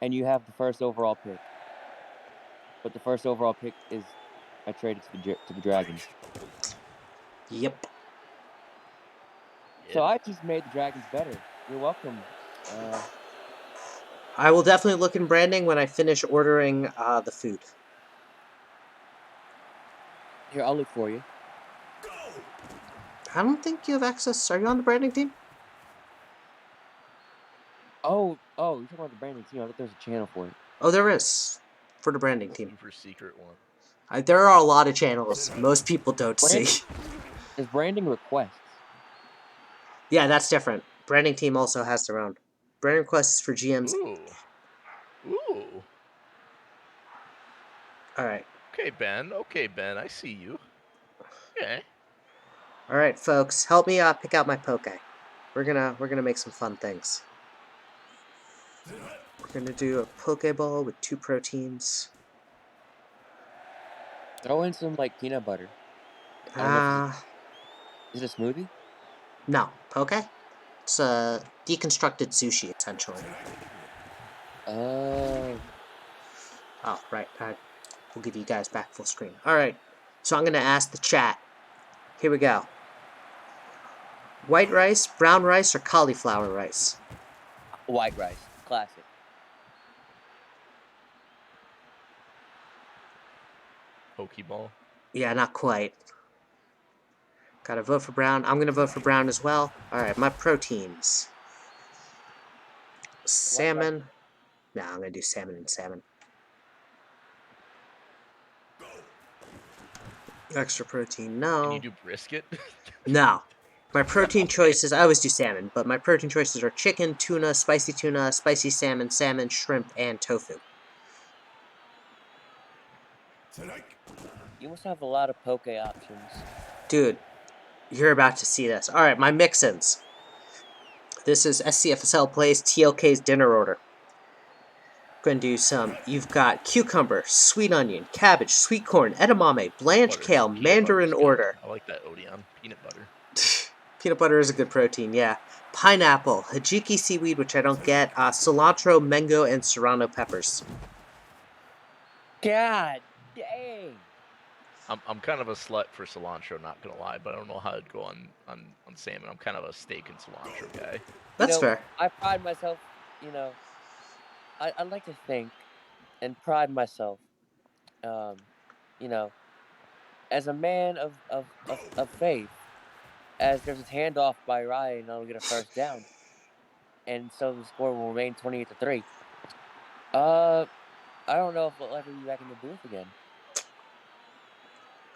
and you have the first overall pick. But the first overall pick is I traded to the Dragons. Yep. So I just made the Dragons better. You're welcome. I will definitely look in branding when I finish ordering the food. Here, I'll look for you. I don't think you have access. Are you on the branding team? Oh, you're talking about the branding team. I thought there's a channel for it. Oh, there is. For the branding team. For secret one. There are a lot of channels most people don't see. There's branding requests. Yeah, that's different. Branding team also has their own. Branding requests for GMs. Ooh. Alright. Okay, Ben. I see you. Okay. Alright, folks. Help me pick out my poke. We're gonna make some fun things. We're gonna do a poke bowl with 2 proteins. Throw in some like peanut butter. Is it a smoothie? No, poke. It's a deconstructed sushi, essentially. Oh, right. We'll give you guys back full screen. Alright, so I'm gonna ask the chat. Here we go. White rice, brown rice, or cauliflower rice? White rice. Classic. Pokeball. Yeah, not quite. Gotta vote for Brown. I'm gonna vote for Brown as well. Alright, my proteins. Salmon. Nah, I'm gonna do salmon and salmon. Extra protein, Can you no. do brisket? No. My protein Okay. choices, I always do salmon, but my protein choices are chicken, tuna, spicy salmon, shrimp, and tofu. You must have a lot of poke options. Dude, you're about to see this. Alright, my mix-ins. This is SCFSL Plays TLK's dinner order. Gonna do some. You've got cucumber, sweet onion, cabbage, sweet corn, edamame, blanched Butter. kale, Peanut butter mandarin is good. order. I like that Odeon. Peanut butter. Peanut butter is a good protein, yeah. Pineapple, hajiki seaweed, which I don't get, cilantro, mango, and serrano peppers. God dang. I'm kind of a slut for cilantro, not gonna lie, but I don't know how it'd go on salmon. I'm kind of a steak and cilantro guy. That's fair. I pride myself, I like to think and pride myself, um, you know, as a man of faith, as there's a handoff by Ryan and I'll get a first down. And so the score will remain 28-3. I don't know if we'll ever be back in the booth again.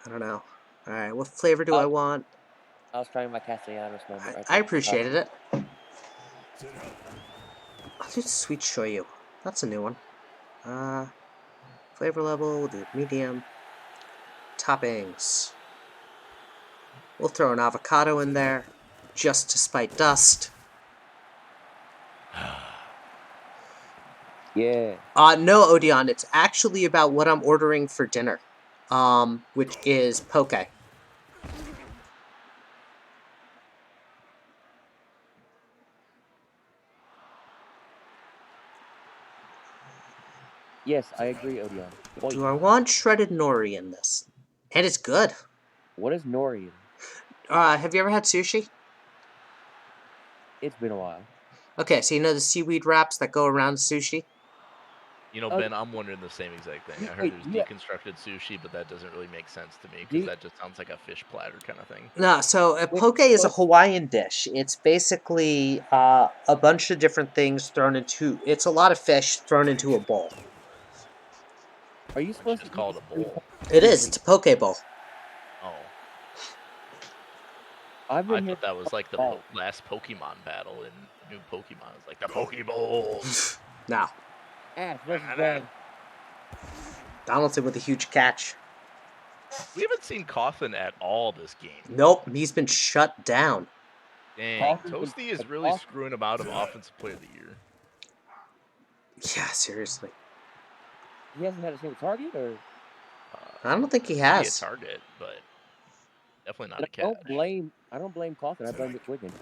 I don't know. Alright, what flavor do I want? I was trying my Castellanos moment right I there. appreciated it. I'll do sweet shoyu. That's a new one. Flavor level, we'll do medium. Toppings. We'll throw an avocado in there, just to spite dust. Yeah. No, Odeon, it's actually about what I'm ordering for dinner. Which is poke. Yes, I agree, Odeon. Point. Do I want shredded nori in this? And it's good. What is nori? Have you ever had sushi? It's been a while. Okay, so you know the seaweed wraps that go around sushi? You know, Ben, I'm wondering the same exact thing. I heard Wait, there's deconstructed sushi, but that doesn't really make sense to me Do because you- that just sounds like a fish platter kind of thing. No, so Wait, poke is a what? Hawaiian dish. It's basically a bunch of different things thrown into... It's a lot of fish thrown into a bowl. Are you Why don't you supposed to just eat call this it a bowl? It is. It's a poke bowl. Oh, I've I been here thought that was like the all. last Pokemon battle in new Pokemon. It's like the Pokeball. Now, Ash versus Red. Donaldson with a huge catch. We haven't seen Cawthon at all this game. Nope, he's been shut down. Dang, Cawthon's been Toasty is really off. screwing him out of Offensive Player of the Year. Yeah, seriously. He hasn't had a single target, or I don't think he Maybe a has. target, but definitely not and a catch. I don't blame Cawthon. I blame Mitch Wiggins.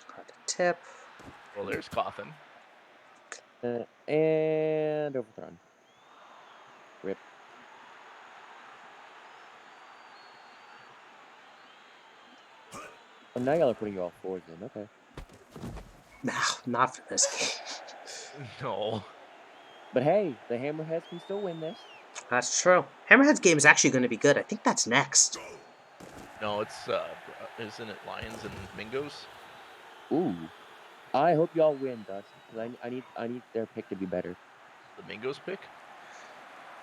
Hard to tip. Well, there's Cawthon. And overthrown. Rip. Oh, now y'all are putting you all fours in. Okay. No, not for this game. No. But hey, the Hammerheads can still win this. That's true. Hammerhead's game is actually going to be good. I think that's next. No, it's isn't it Lions and Mingos? Ooh. I hope y'all win, Dust, because I need their pick to be better. The Mingos pick?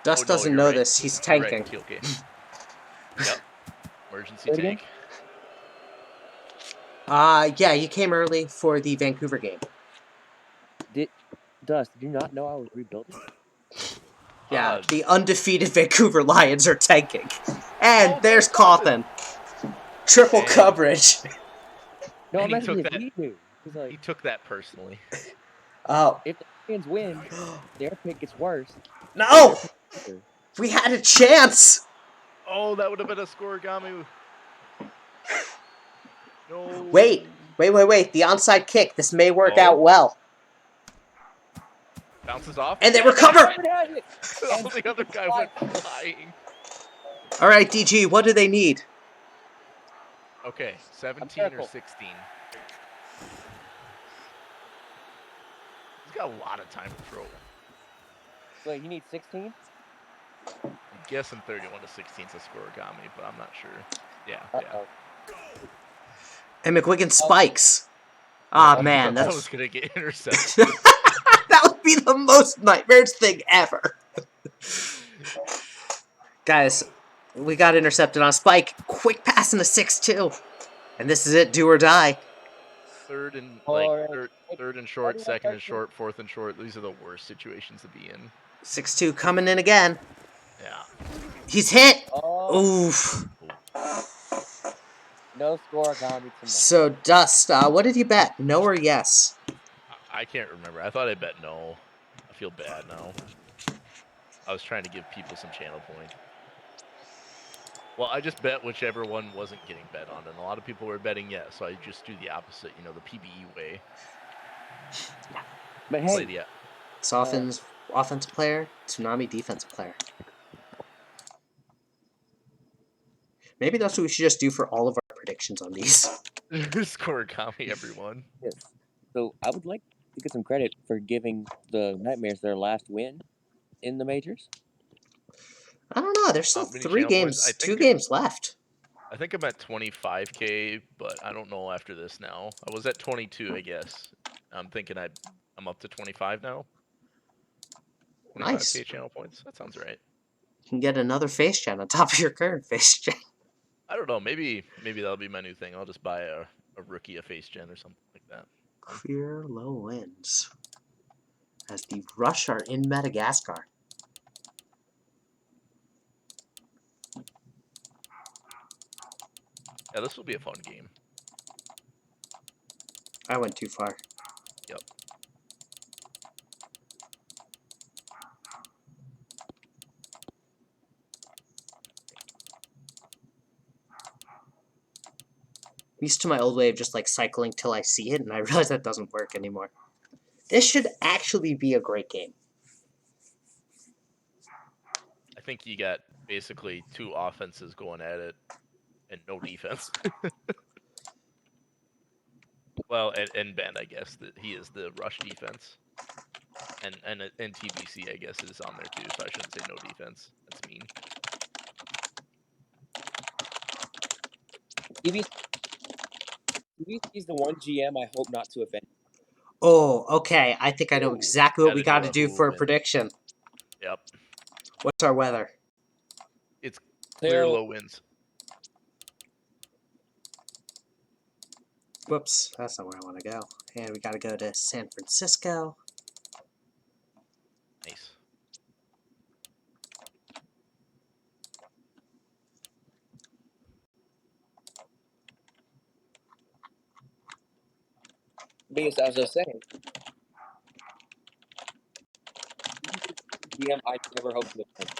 Dust no, doesn't you're know right. this. He's You're right, tanking. okay. Yep. Emergency Say it again? tank. Yeah, you came early for the Vancouver game. Dust, did you not know I was rebuilding? Yeah, the undefeated Vancouver Lions are tanking. And there's Cawthon. Triple Dang. coverage. No, And I'm he asking took if that. he knew. He's like, He took that personally. Oh. if the Lions win, their pick gets worse. No! We had a chance! Oh, that would have been a scoregami. No. Wait. The onside kick. This may work out well. Bounces off. And they recover! Oh, the other guy went flying. Alright, DG, what do they need? Okay, 17 or 16. He's got a lot of time to throw. Wait, you need 16? guessing 31-16 is a scoregami, but I'm not sure. Yeah, Uh-oh. And McWiggin spikes. Ah, I man, thought that that's was gonna get intercepted. that would be the most nightmares thing ever. Guys, we got intercepted on a spike. Quick pass into 6-2. And this is it, do or die. Third and Alright. third and short, second and short, fourth and short. These are the worst situations to be in. 6-2 coming in again. Yeah. He's hit. Oh, Oof. no scoregami tonight. So, Dust, what did you bet? No or yes? I can't remember. I thought I bet no. I feel bad now. I was trying to give people some channel points. Well, I just bet whichever one wasn't getting bet on, and a lot of people were betting yes, so I just do the opposite, you know, the PBE way. But Play hey, the It's offensive player, Tsunami defensive player. Maybe that's what we should just do for all of our predictions on these. scoregami, everyone. yes. So I would like to get some credit for giving the Nightmares their last win in the majors. I don't know. There's still Many 3 channel points. games, 2 games left. I think I'm at 25K, but I don't know after this now. I was at 22, I guess. I'm thinking I'm up to 25 now. 25K Nice. channel points. That sounds right. You can get another face gen on top of your current face gen. I don't know. Maybe that'll be my new thing. I'll just buy a rookie a face gen or something like that. Clear low winds. As the Rush are in Madagascar. Yeah, this will be a fun game. I went too far. Yep. I'm used to my old way of just like cycling till I see it, and I realize that doesn't work anymore. This should actually be a great game. I think you got basically 2 offenses going at it and no defense. Well, and Ben, I guess that he is the rush defense, and TBC, I guess, is on there too. So I shouldn't say no defense. That's mean. TBC is the one GM I hope not to offend. Oh, okay. I think I know exactly what we got to do for a win. prediction. Yep. What's our weather? It's clear So- low winds. Whoops, that's not where I want to go. And we got to go to San Francisco. Nice. Because as I was saying, GM I never hope to offend.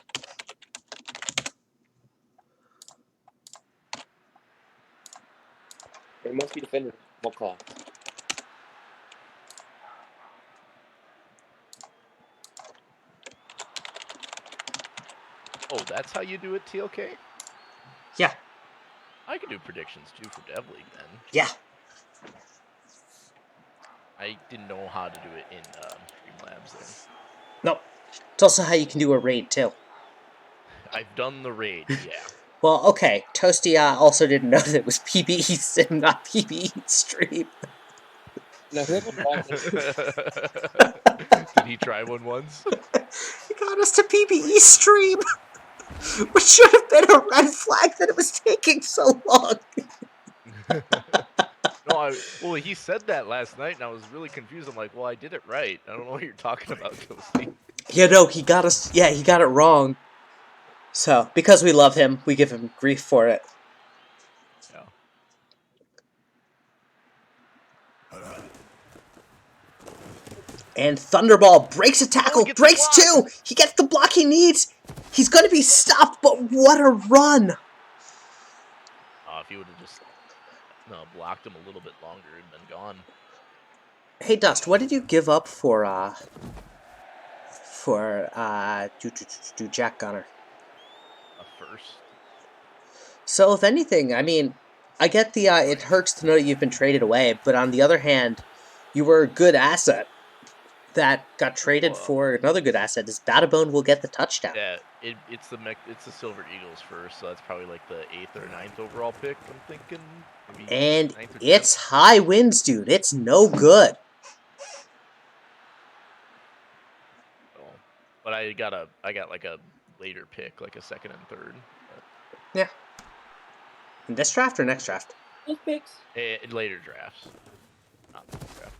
They must be defended at all costs. Oh, that's how you do it, TLK? Yeah. I can do predictions too for Dev League then. Yeah. I didn't know how to do it in Streamlabs then. No. It's also how you can do a raid, too. I've done the raid, yeah. Well, okay. Toasty also didn't know that it was PBE Sim, not PBE Stream. No, here's what Did he try one once? He got us to PBE Stream! Which should have been a red flag that it was taking so long. No, well, he said that last night, and I was really confused. I'm like, well, I did it right. I don't know what you're talking about, Toasty. Yeah, no, he got us. Yeah, he got it wrong. So, because we love him, we give him grief for it. Yeah. And Thunderball breaks a tackle, gets breaks the block. 2! He gets the block he needs! He's gonna be stopped, but what a run! If he would have just blocked him a little bit longer and been gone. Hey, Dust, what did you give up for Jack Gunner? A first. So, if anything, I mean, I get the, it hurts to know that you've been traded away, but on the other hand, you were a good asset. that got traded for another good asset is Batabone will get the touchdown. Yeah, it's the Silver Eagles first, so that's probably like the 8th or 9th overall pick. I'm thinking maybe And 9th or 10th. it's high winds, dude. It's no good. So, but I got like a later pick, like a 2nd and 3rd. Yeah. In this draft or next draft? Those picks. In later drafts, not this draft.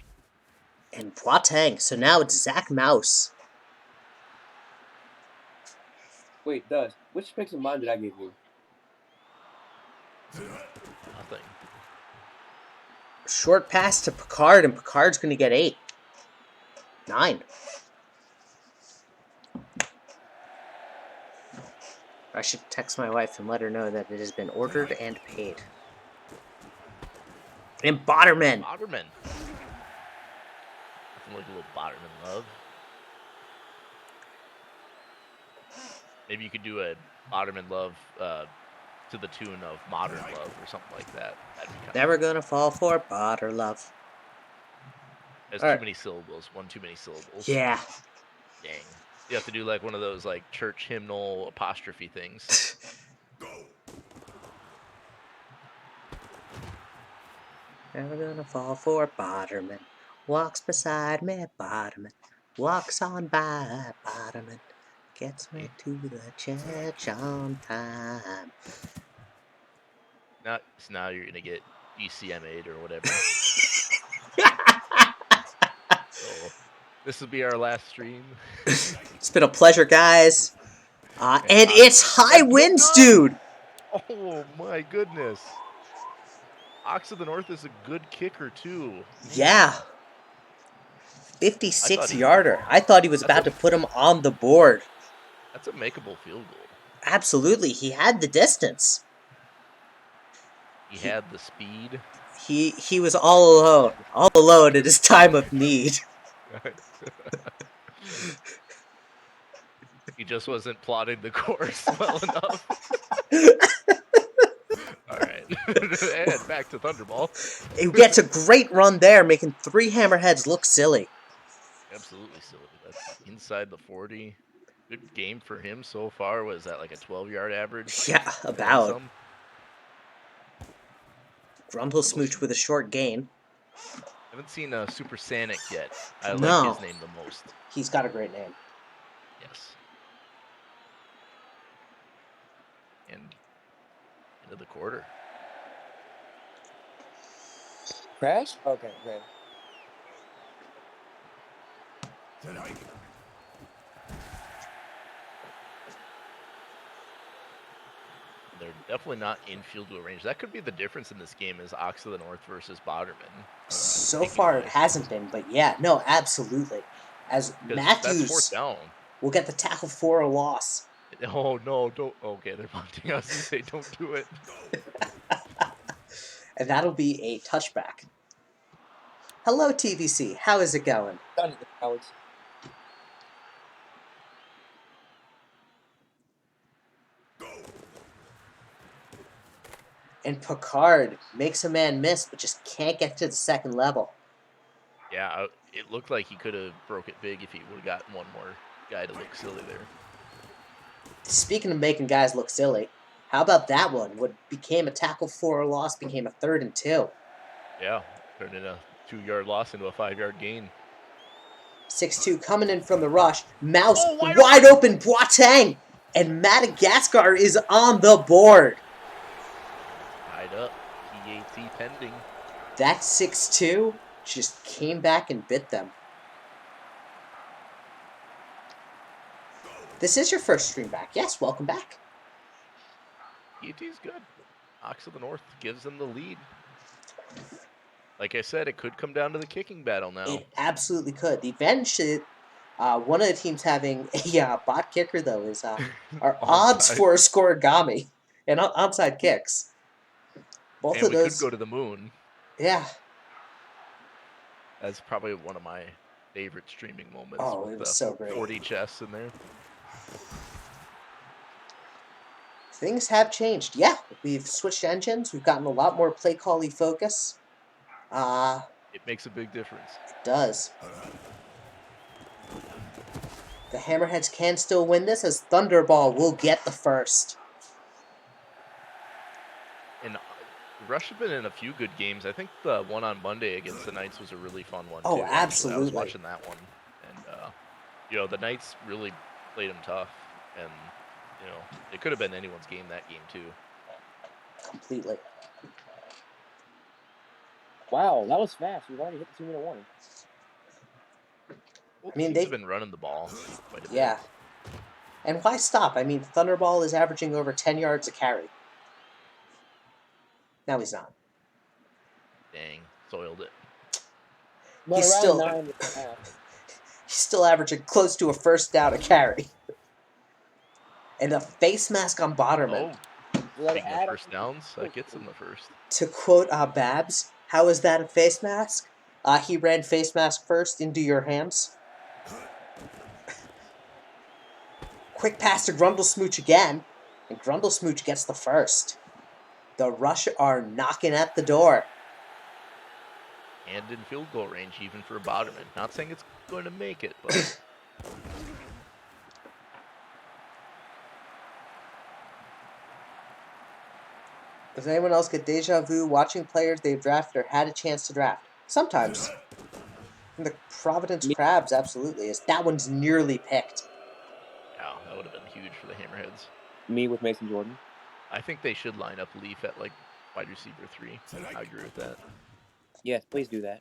And Boateng. So now it's Zach Mouse. Wait, Dust. Which picks of mine did I give you? Nothing. Short pass to Picard, and Picard's going to get 8. 9. I should text my wife and let her know that it has been ordered and paid. And Botterman. Nothing like a little Botterman love. Maybe you could do a Botterman love to the tune of Modern Love or something like that. That'd be Never gonna fall for Botter Love. There's All too right. many syllables. One too many syllables. Yeah. Dang. You have to do like one of those like church hymnal apostrophe things. Never gonna fall for Botterman. Walks beside me, Botterman. Walks on by, Botterman. Gets me to the church on time. Now you're gonna get DCMA'd or whatever. So this will be our last stream. It's been a pleasure, guys. And it's high winds, dude. Oh my goodness. Ox of the North is a good kicker too. Yeah. 56-yarder. I thought he was about to put him on the board. That's a makeable field goal. Absolutely. He had the distance. He had the speed. He was all alone at his time of need. He just wasn't plotting the course well enough. All right. And back to Thunderball. He gets a great run there, making 3 hammerheads look silly. Absolutely silly. That's inside the 40. Good game for him so far. Was that like a 12-yard average? Yeah, about. Grumble Smooch with a short gain. Haven't seen Super Sanic yet. I No. like his name the most. He's got a great name. Yes. And into the quarter. Crash? Okay, great. They're definitely not in field goal range. That could be the difference in this game is Ox of the North versus Botterman. So far it hasn't been, but yeah, no, absolutely. As Matthews will get the tackle for a loss. Oh no, don't. Okay, they're punting us and say don't do it. And that'll be a touchback. Hello, TVC. How is it going? Done it, cowards. And Picard makes a man miss, but just can't get to the second level. Yeah, it looked like he could have broke it big if he would have gotten one more guy to look silly there. Speaking of making guys look silly, how about that one? What became a tackle for a loss became a 3rd and 2. Yeah, turned in a 2-yard loss into a 5-yard gain. 6-2 coming in from the rush. Mouse wide open. Boateng. And Madagascar is on the board. Tied up. PAT pending. That 6-2 just came back and bit them. This is your first stream back. Yes, welcome back. PAT's good. Ox of the North gives them the lead. Like I said, it could come down to the kicking battle now. It absolutely could. The advantage to one of the teams having a bot kicker, though, is our odds for a scoregami and onside kicks. Both and of those could go to the moon. Yeah. That's probably one of my favorite streaming moments. Oh, it was so great. 40 chests in there. Things have changed. Yeah, we've switched engines. We've gotten a lot more play call-y focus. It makes a big difference. It does. The Hammerheads can still win this as Thunderball will get the first. And Rush have been in a few good games. I think the one on Monday against the Knights was a really fun one Oh, too. Actually, I was absolutely. watching that one, and the Knights really played them tough, and it could have been anyone's game that game too. Completely. Wow, that was fast. We've already hit the 2-minute warning. Both I mean, teams have been running the ball quite a bit. Yeah. And why stop? I mean, Thunderball is averaging over 10 yards a carry. Now he's not. Dang, soiled it. But He's around still 9.5. he's still averaging close to a first down a carry. And a face mask on Botterman. Oh, speaking of first downs, that gets him the first. To quote Babs, how is that a face mask? He ran face mask first into your hands. Quick pass to Grundlesmooch again, and Grundlesmooch gets the first. The Rush are knocking at the door. And in field goal range, even for Botterman. Not saying it's going to make it, but Does anyone else get deja vu watching players they've drafted or had a chance to draft? Sometimes. And the Providence Crabs, absolutely, is that one's nearly picked. yeah, that would have been huge for the Hammerheads. Me with Mason Jordan. I think they should line up Leaf at like wide receiver 3. I agree with that. Yes, please do that.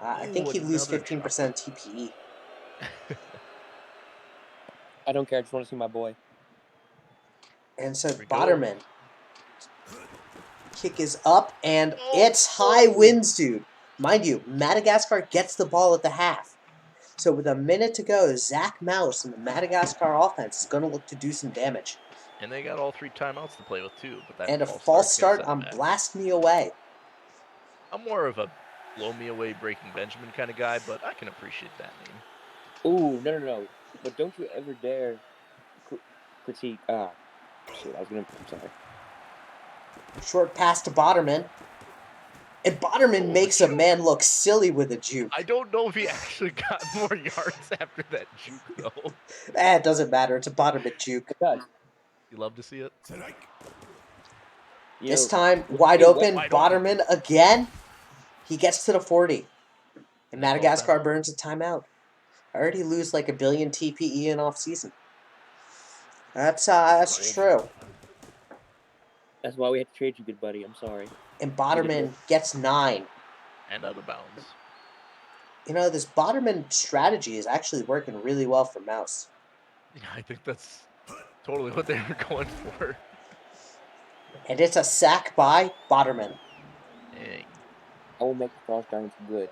I think he'd lose 15% TPE. I don't care. I just want to see my boy. And so Botterman. Kick is up, and it's high winds, dude. Mind you, Madagascar gets the ball at the half. So with a minute to go, Zach Mouse and the Madagascar offense is going to look to do some damage. And they got all 3 timeouts to play with too. But that and a false start on Blast Me Away. I'm more of a blow me away, breaking Benjamin kind of guy, but I can appreciate that name. Ooh, no. But don't you ever dare critique. Shit, I'm sorry. Short pass to Botterman. And Botterman makes a man look silly with a juke. I don't know if he actually got more yards after that juke, though. It doesn't matter. It's a Botterman juke. You love to see it? This time, wide open, Botterman again. He gets to the 40. And Madagascar burns a timeout. I already lose like 1 billion TPE in off-season. That's true. That's why we had to trade you, good buddy. I'm sorry. And Botterman gets 9. And out of bounds. This Botterman strategy is actually working really well for Mouse. Yeah, I think that's totally what they were going for. And it's a sack by Botterman. Dang. I will make the cross Giants good.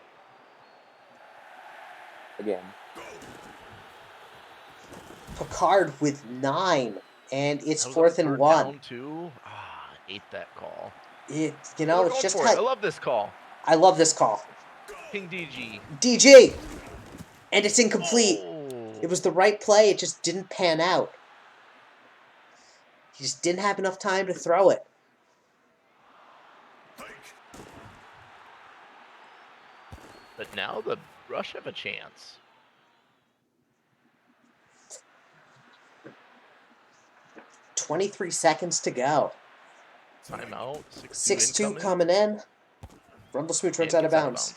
Again. Picard with 9. And it's 4th and 1. Down too? I hate that call. It's just I love this call. I love this call. King DG. DG! And it's incomplete. Oh. It was the right play. It just didn't pan out. He just didn't have enough time to throw it. But now the Rush have a chance. $23 seconds to go. Timeout. 6-2 coming in. Rumblesmooch runs out of bounds.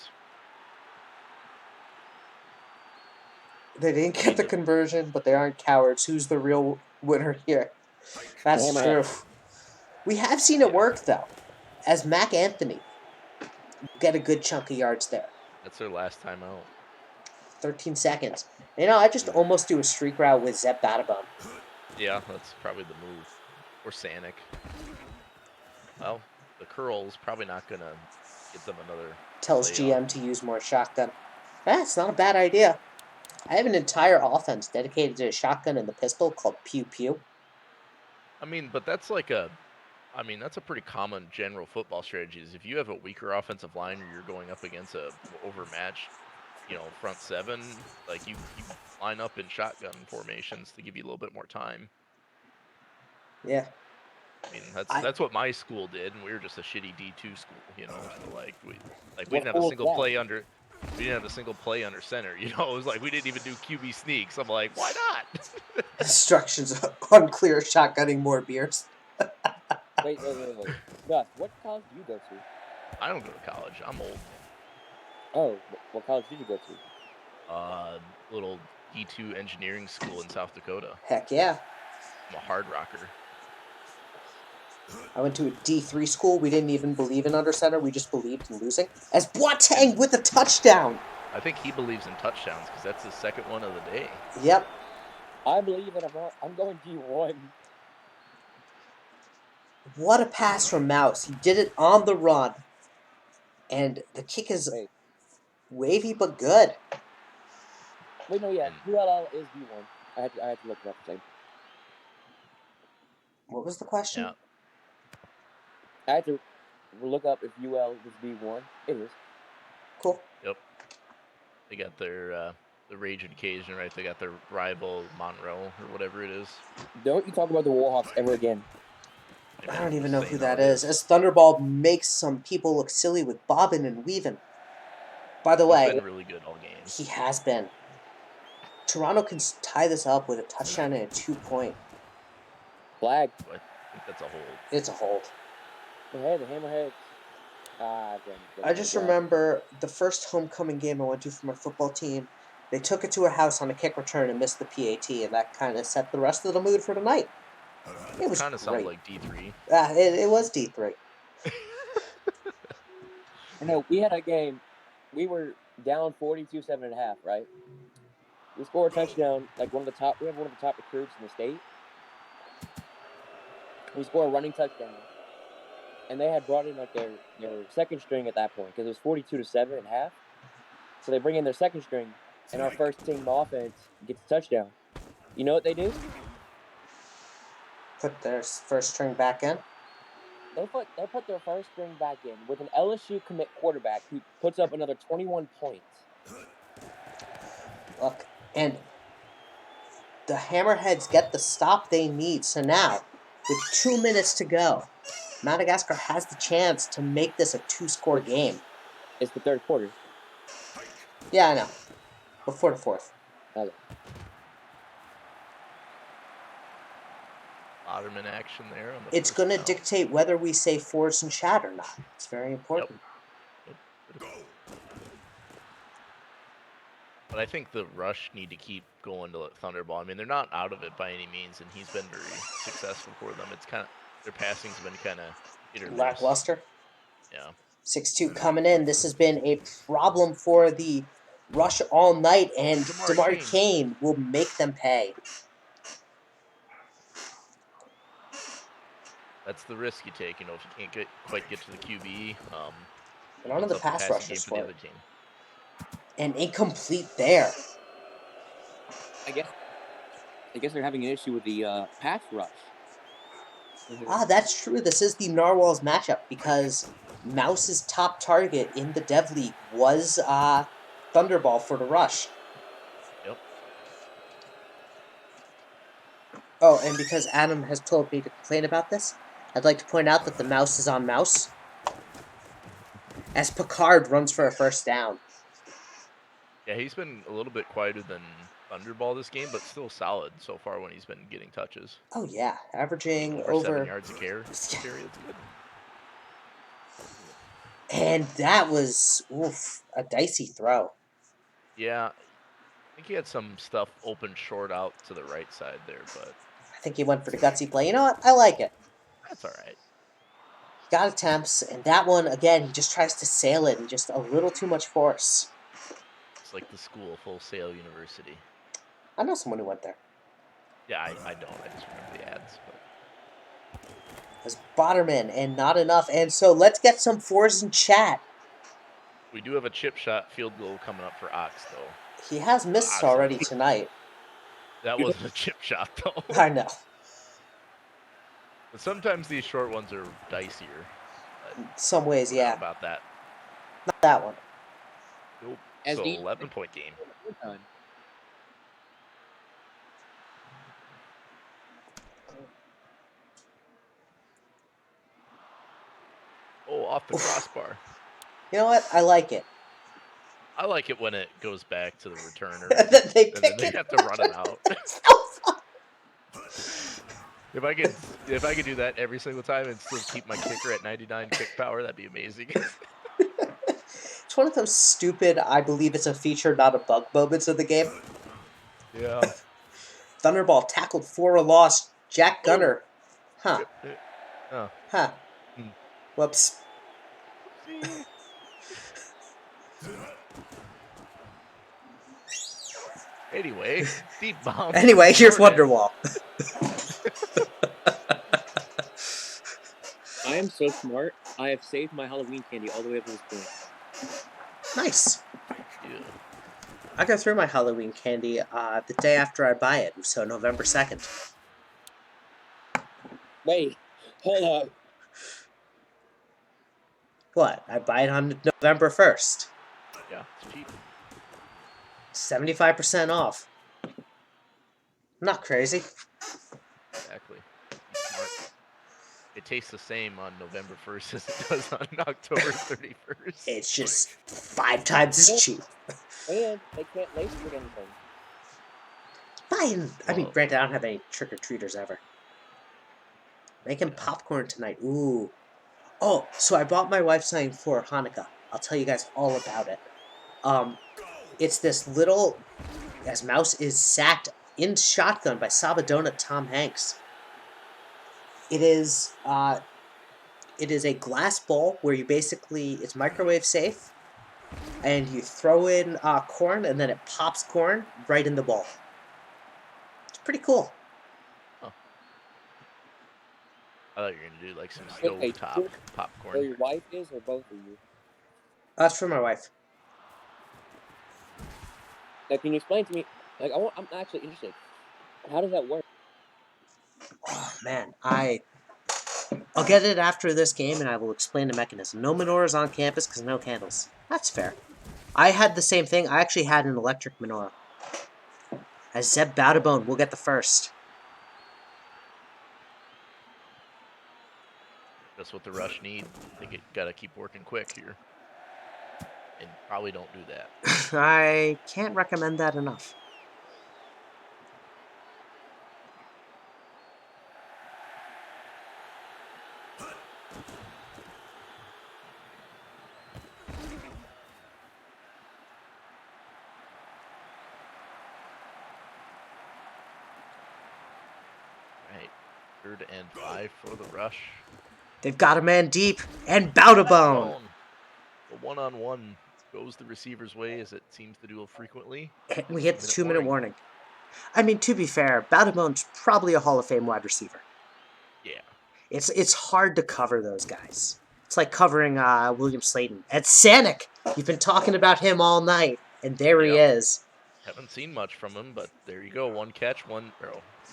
They didn't get the conversion, but they aren't cowards. Who's the real winner here? That's true. We have seen it work, though. As Mac Anthony get a good chunk of yards there. That's their last timeout. 13 seconds. I just almost do a streak route with Zeb Batabone. Yeah, that's probably the move. Or Sanic. Well, the curl's probably not going to get them another. Tells GM to use more shotgun. That's not a bad idea. I have an entire offense dedicated to a shotgun and the pistol called Pew Pew. But that's that's a pretty common general football strategy. Is if you have a weaker offensive line or you're going up against a overmatched, front seven, like you line up in shotgun formations to give you a little bit more time. Yeah. That's what my school did, and we were just a shitty D2 school, So we didn't have a single play under. We didn't have a single play under center. You know, it was like we didn't even do QB sneaks. I'm like, why not? Instructions unclear. Shotgunning more beers. Wait. Gus, what college do you go to? I don't go to college. I'm old. Oh, what college did you go to? Little D2 engineering school in South Dakota. Heck yeah. I'm a hard rocker. I went to a D3 school. We didn't even believe in under center. We just believed in losing. As Boateng with a touchdown. I think he believes in touchdowns because that's his second one of the day. Yep. I believe that I'm going D1. What a pass from Mouse. He did it on the run. And the kick is Wait, wavy but good. no, yeah, And ULL is D1. I had to look it up. Same. What was the question? yeah, I had to look up if UL was D1. It is. Cool. yep. They got their the Raging Cajun, right? They got their rival Monroe or whatever it is. Don't you talk about the Warhawks ever again? I don't even know Just who saying how that it is. As Thunderball makes some people look silly with bobbing and weaving. By the He's way, been really good all game. he has been. Toronto can tie this up with a touchdown and a 2-point. Flag. I think that's a hold. It's a hold. Hey, the Hammerheads. I just remember the first homecoming game I went to for my football team. They took it to a house on a kick return and missed the PAT, and that kind of set the rest of the mood for the night. It was Kind of great. sounds like D3. It was D3. I know we had a game. We were down 42-7.5, right? We scored a touchdown, like we have one of the top recruits in the state. We scored a running touchdown. And they had brought in like their second string at that point because it was 42-7.5. So they bring in their second string, and our first team offense gets a touchdown. You know what they do? Put their first string back in. They put their first string back in with an LSU commit quarterback who puts up another 21 points. Look, and the Hammerheads get the stop they need. So now, with 2 minutes to go, Madagascar has the chance to make this a 2-score game. It's the third quarter. Yeah, I know. Before the fourth. Okay. Otterman action there. On the It's first going to down. dictate whether we say force and chat or not. It's very important. Yep. But I think the Rush need to keep going to Thunderball. I mean, they're not out of it by any means, and he's been very successful for them. It's kind of their passing's been kind of hit or miss. Lackluster. Yeah. 6-2 coming in. This has been a problem for the Rush all night, and Damari Kane will make them pay. That's the risk you take, you know, if you can't quite get to the QB. And on to the pass rushers game for the other team. And incomplete there. I guess they're having an issue with the pass rush. That's true. This is the Narwhals matchup because Mouse's top target in the Dev League was Thunderball for the Rush. Yep. Oh, and because Adam has told me to complain about this, I'd like to point out that the mouse is on Mouse. As Picard runs for a first down. Yeah, he's been a little bit quieter than Thunderball this game, but still solid so far when he's been getting touches. Oh, yeah. Averaging over over 7 yards a carry. It's good. And that was, a dicey throw. Yeah. I think he had some stuff open short out to the right side there, but I think he went for the gutsy play. You know what? I like it. that's all right. He got attempts, and that one, again, he just tries to sail it and just a little too much force. It's like the school, Full Sail University. I know someone who went there. Yeah, I don't. I just remember the ads. But As Botterman, and not enough. And so let's get some fours in chat. we do have a chip shot field goal coming up for Ox, though. He has missed already tonight. That wasn't a chip shot, though. I know. But sometimes these short ones are dicier. In some ways, No doubt yeah. about that. Not that one. Nope. As So the 11-point game. Oh, off the crossbar. You know what? I like it. I like it when it goes back to the returner, And then they and then pick they it have to up. run it out. It's so fun. If I could do that every single time and still keep my kicker at 99 kick power, that'd be amazing. It's one of those stupid, I believe it's a feature, not a bug moments of the game. Yeah. Thunderball tackled for a loss. Jack Oh. Gunner. Huh. Oh. Huh. Hmm. Whoops. Oopsie. Anyway, deep bomb. Anyway, here's Short end. Wonderwall. I am so smart. I have saved my Halloween candy all the way up to this point. Nice. Yeah. I go through my Halloween candy the day after I buy it, so November 2nd. Wait, hold up. What? I buy it on November 1st. Yeah, it's cheap. 75% off. Not crazy. Exactly. Be smart. It tastes the same on November 1st as it does on October 31st. It's just 5 times as cheap. And they can't lace it with anything. I mean, Well, granted, I don't have any trick-or-treaters ever. Making popcorn tonight. Ooh. Oh, so I bought my wife something for Hanukkah. I'll tell you guys all about it. It's this little, as Mouse is sacked in Shotgun by Sabadona Tom Hanks. It is a glass bowl where you basically, it's microwave safe, and you throw in corn, and then it pops corn right in the bowl. It's pretty cool. I thought you were gonna do like some Wait, stovetop so popcorn. your wife is, or both of you? That's for my wife. Like, can you explain to me? Like, I'm actually interested. How does that work? Oh, man, I'll get it after this game, and I will explain the mechanism. No menorahs on campus because no candles. That's fair. I had the same thing. I actually had an electric menorah. As Zeb Bowdabone will get the first. That's what the Rush need. They gotta keep working quick here, and probably don't do that. I can't recommend that enough. Right, 3rd and 5 for the Rush. They've got a man deep, and Bowdabone. The one-on-one goes the receiver's way, as it seems to do frequently. We hit the 2-minute warning. I mean, to be fair, Bowdabone's probably a Hall of Fame wide receiver. Yeah. It's hard to cover those guys. It's like covering William Slayton. Ed Sanick! You've been talking about him all night, and there he is. Haven't seen much from him, but there you go. One catch, one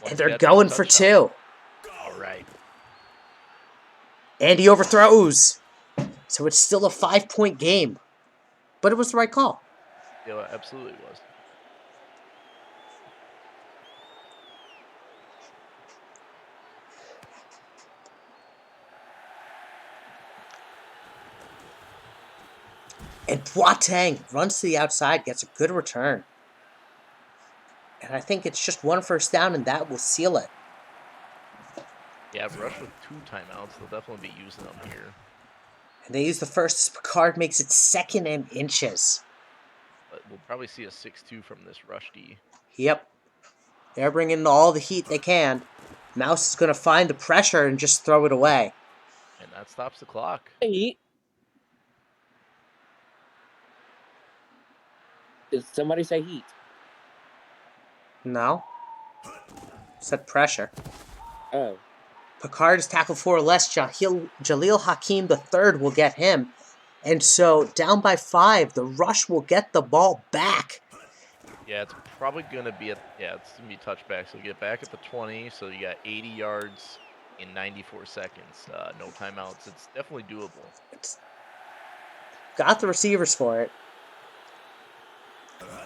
And they're catch, going one for touchdown. 2. All right. And he overthrows. So it's still a 5-point game. But it was the right call. Yeah, it absolutely was. And Boateng runs to the outside, gets a good return. And I think it's just 1 first down, and that will seal it. Yeah, Rush with 2 timeouts. They'll definitely be using them here. And they use the first as Picard makes it 2nd and inches. But we'll probably see a 6-2 from this Rush D. Yep. They're bringing all the heat they can. Mouse is going to find the pressure and just throw it away. And that stops the clock. Heat. Did somebody say heat? No. Said pressure. Oh. Picard is tackled for less. Jaleel Hakeem III will get him. And so, down by 5, the Rush will get the ball back. Yeah, it's probably going to be it's going to be touchback. So get back at the 20. So you got 80 yards in 94 seconds. No timeouts. It's definitely doable. It's got the receivers for it.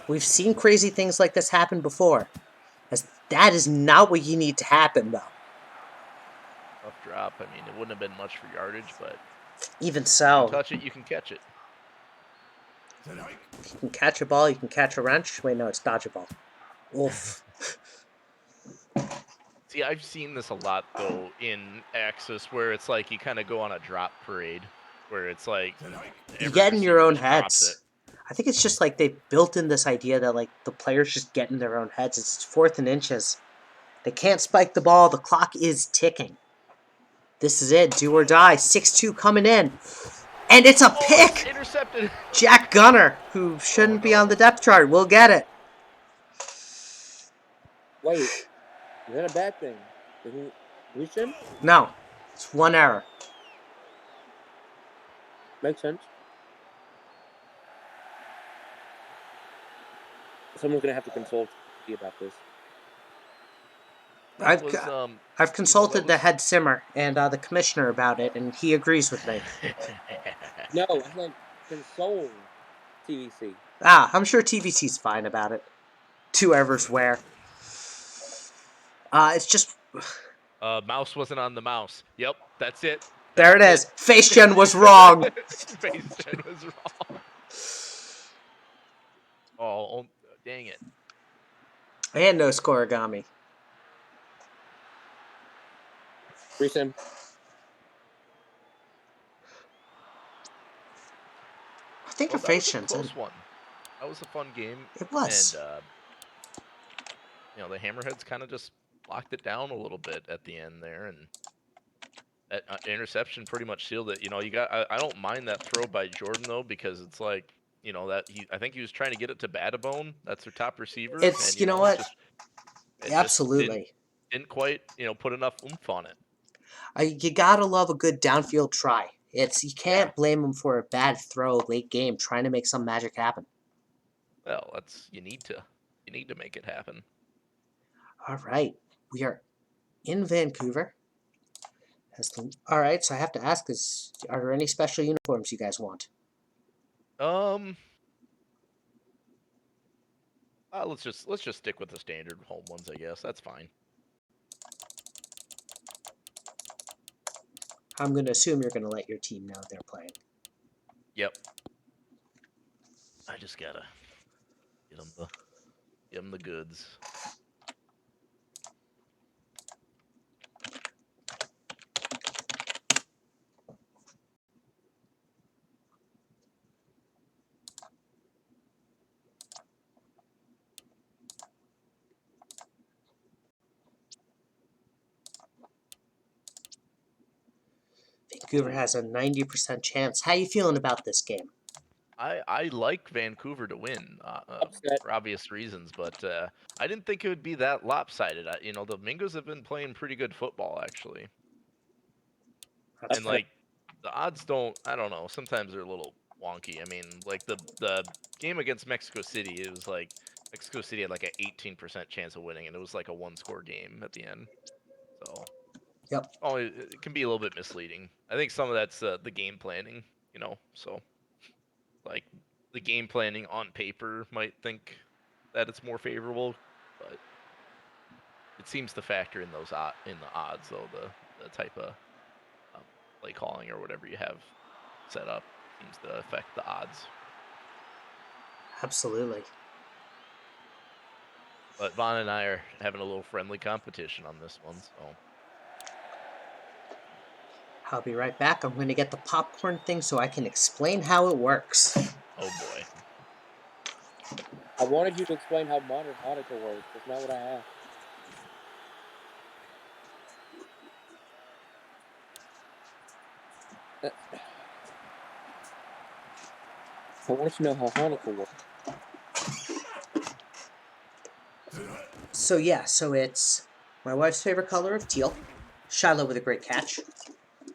We've seen crazy things like this happen before. As that is not what you need to happen, though. Tough drop. I mean, it wouldn't have been much for yardage, but even you so, can touch it, you can catch it. You can catch a ball, you can catch a wrench. Wait, no, it's dodge a ball. Oof. See, I've seen this a lot though in Axis, where it's like you kind of go on a drop parade, where it's like You every get in your receiver own just drops it. heads. I think it's just like they built in this idea that like the players just get in their own heads. It's 4th and inches. They can't spike the ball. The clock is ticking. This is it. Do or die. 6-2 coming in. And it's a Oh, it's pick! intercepted. Jack Gunner, who shouldn't be on the depth chart, will get it. Wait, is that a bad thing? Isn't we should? No, it's one error. Makes sense. Someone's gonna have to consult me about this. That I've was I've consulted that the was head simmer and the commissioner about it, and he agrees with me. No, I meant console TVC. I'm sure TVC's fine about it. 2 errors where. It's just mouse wasn't on the mouse. Yep, that's it. there it That's is. Face Gen was wrong. Face Gen was wrong. Oh, dang it. And no scoregami. Resim. I think Well, a that face was a gen's close one. That was a fun game. It was. And the Hammerheads kind of just locked it down a little bit at the end there, and that interception pretty much sealed it. You got. I don't mind that throw by Jordan though, because it's like that I think he was trying to get it to Batabone. That's their top receiver, It's and you know what? it just Absolutely. didn't quite put enough oomph on it. You gotta love a good downfield try. You can't Yeah. blame him for a bad throw late game trying to make some magic happen. Well, you need to make it happen. All right, we are in Vancouver. All right, so I have to ask: are there any special uniforms you guys want? Let's just stick with the standard home ones, I guess. That's fine. I'm gonna assume you're gonna let your team know they're playing. Yep. I just gotta get them the goods. Vancouver has a 90% chance. How you feeling about this game? I like Vancouver to win for obvious reasons, but I didn't think it would be that lopsided. The Mingos have been playing pretty good football actually, and like the odds don't. I don't know. Sometimes they're a little wonky. I mean, like the game against Mexico City, it was like Mexico City had like an 18% chance of winning, and it was like a 1-score game at the end. So Yep. oh, it can be a little bit misleading. I think some of that's the game planning. So like the game planning on paper might think that it's more favorable, but it seems to factor in those in the odds though. The type of play calling or whatever you have set up seems to affect the odds. Absolutely. But Vaughn and I are having a little friendly competition on this one, so I'll be right back. I'm going to get the popcorn thing so I can explain how it works. oh boy. I wanted you to explain how modern Hanukkah works. That's not what I asked. I wanted to know how Hanukkah works. So it's my wife's favorite color of teal. Shiloh with a great catch.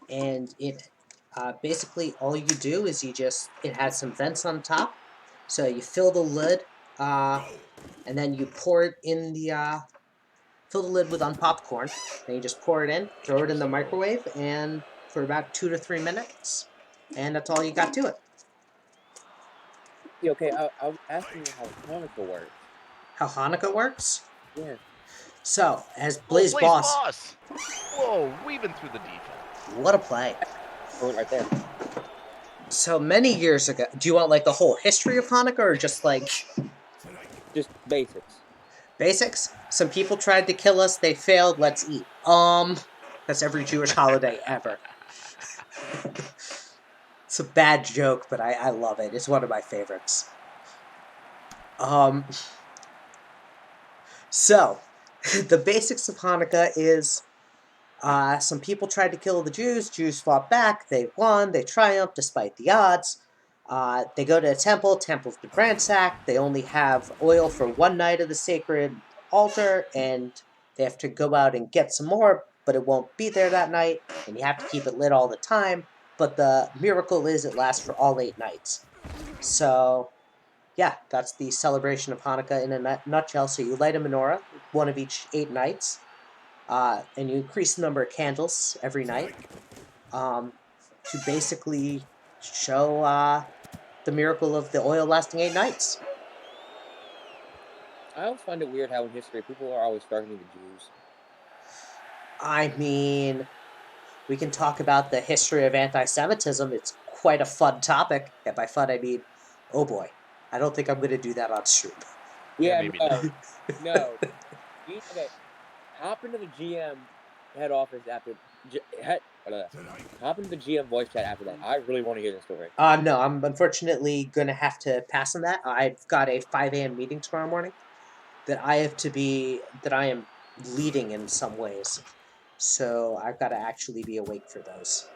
And it basically all you do is it has some vents on top. So you fill the lid and then you pour it in fill the lid with unpopped corn. Then you just pour it in, throw it in the microwave, and for about 2 to 3 minutes. And that's all you got to it. Yeah, okay, I was asking you how Hanukkah works. How Hanukkah works? Yeah. So, as Blaze Boss. Whoa, weaving through the defense. What a play. I went right there. So many years ago. Do you want like the whole history of Hanukkah or just like Just basics. basics? Some people tried to kill us, they failed, let's eat. That's every Jewish holiday ever. It's a bad joke, but I love it. It's one of my favorites. Um so the basics of Hanukkah is some people tried to kill the Jews. Jews fought back. They won. They triumphed despite the odds. They go to a temple. Temple's been ransacked. They only have oil for one night of the sacred altar, and they have to go out and get some more, but it won't be there that night, and you have to keep it lit all the time. But the miracle is it lasts for all 8 nights. So, yeah, that's the celebration of Hanukkah in a nutshell. So you light a menorah, one of each 8 nights. And you increase the number of candles every night to basically show the miracle of the oil lasting 8 nights. I always find it weird how in history people are always targeting the Jews. I mean, we can talk about the history of anti-Semitism. It's quite a fun topic. And by fun, I mean, oh boy. I don't think I'm going to do that on stream. Yeah, maybe no, not. no. Okay, hop into the GM head office after. Hop into the GM voice chat after that. I really want to hear the story. No, I'm unfortunately going to have to pass on that. I've got a 5 a.m. meeting tomorrow morning that I am leading in some ways. So I've got to actually be awake for those.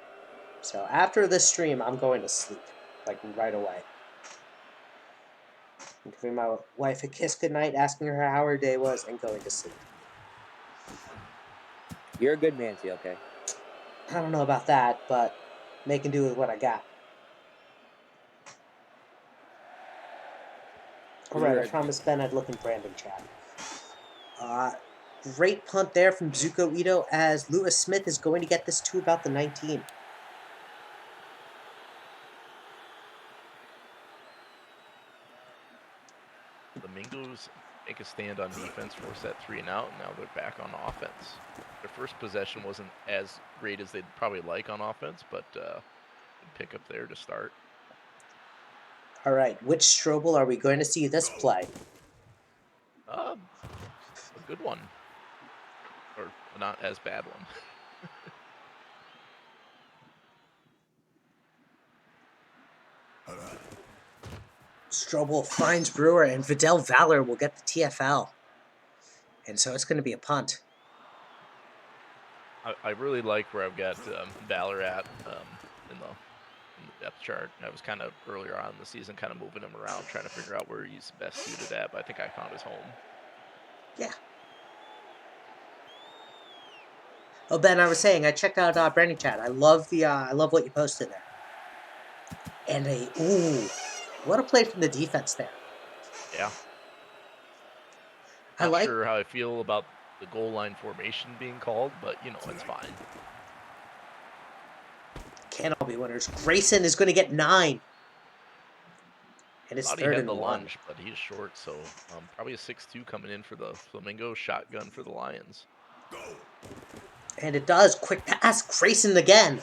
So after this stream, I'm going to sleep, like right away. I'm giving my wife a kiss goodnight, asking her how her day was, and going to sleep. You're a good man, CLK. I don't know about that, but making do with what I got. Alright, I promised Ben I'd look in Brandon chat. Great punt there from Zuko Ito as Lewis Smith is going to get this to about the 19. The Mingos make a stand on defense, force that 3 and out, and now they're back on offense. Their first possession wasn't as great as they'd probably like on offense, but pick up there to start. Alright, which Strobel are we going to see this play? A good one. Or not as bad one. Strobel finds Brewer, and Vidal Valor will get the TFL. And so it's going to be a punt. I really like where I've got Valor at in the depth chart. I was kind of earlier on in the season kind of moving him around, trying to figure out where he's best suited at, but I think I found his home. Yeah. Oh, Ben, I was saying, I checked out Brandon chat. I love what you posted there. And what a play from the defense there. Yeah. Not sure how I feel about the goal line formation being called, but, you know, it's fine. Can't all be winners. Grayson is going to get 9. And it's Thought third he had and the 1. lunge, but he's short, so probably a 6-2 coming in for the Flamingo, shotgun for the Lions. And it does. Quick pass. Grayson again.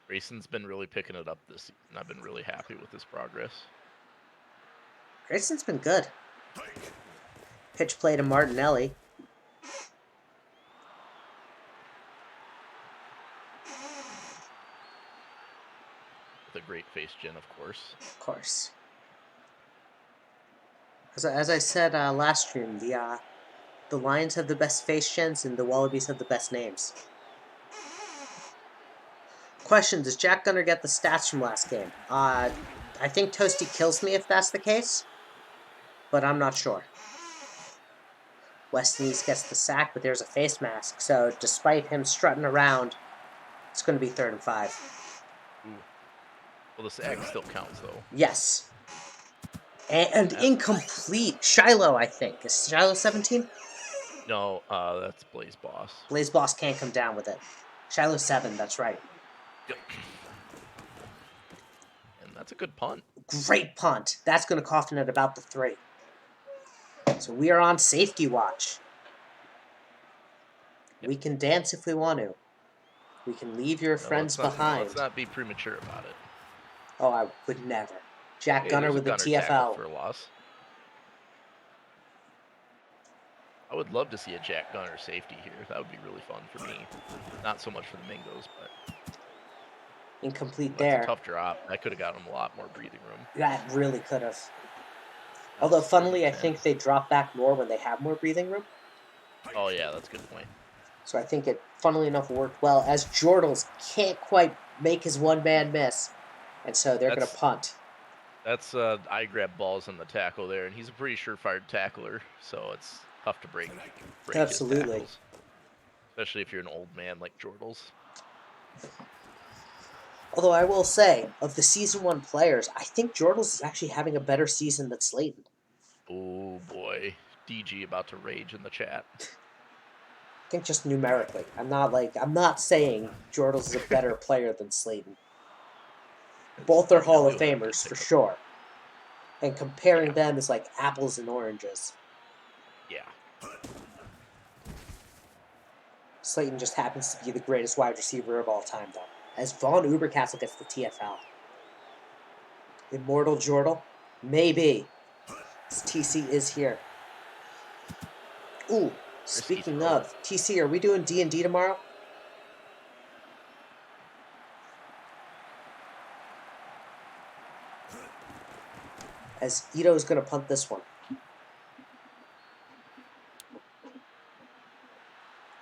Grayson's been really picking it up this season. I've been really happy with his progress. Grayson's been good. Pitch play to Martinelli. With a great face gen, of course. Of course. As I said last stream, the Lions have the best face gens and the Wallabies have the best names. Question, does Jack Gunner get the stats from last game? I think Toasty kills me if that's the case, but I'm not sure. Weston East gets the sack, but there's a face mask, so despite him strutting around, it's going to be 3rd and 5. Ooh. Well, the sack still counts, though. Yes. And incomplete. Shiloh, I think. Is Shiloh 17? No, that's Blaze Boss. Blaze Boss can't come down with it. Shiloh 7, that's right. Yep. And that's a good punt. Great punt. That's going to coffin at about the 3. So we are on safety watch. Yep. We can dance if we want to. We can leave your No, friends behind. let's not be premature about it. Oh, I would never. Jack Hey, Gunner there's a with the gunner tackle TFL. for a loss. I would love to see a Jack Gunner safety here. That would be really fun for me. Not so much for the Mingos, but Incomplete that's a there. tough drop. That could have got him a lot more breathing room. That really could have. That's Although, 3rd and funnily, I 10. think they drop back more when they have more breathing room. Oh yeah, that's a good point. So I think it, funnily enough, worked well, as Jordals can't quite make his one-man miss. And so they're going to punt. That's I grab balls on the tackle there, and he's a pretty surefire tackler, so it's tough to break Absolutely. his tackles. Especially if you're an old man like Jordals. Although I will say, of the Season 1 players, I think Jordals is actually having a better season than Slayton. Oh boy, DG about to rage in the chat. I think just numerically. I'm not saying Jordals is a better player than Slayton. Both are Hall of Famers for sure. And comparing them is like apples and oranges. Yeah. Slayton just happens to be the greatest wide receiver of all time, though. As Von Ubercastle gets the TFL. Immortal Jordal? Maybe. As TC is here. Ooh, speaking of, TC, are we doing D&D tomorrow? As Ito is going to punt this one.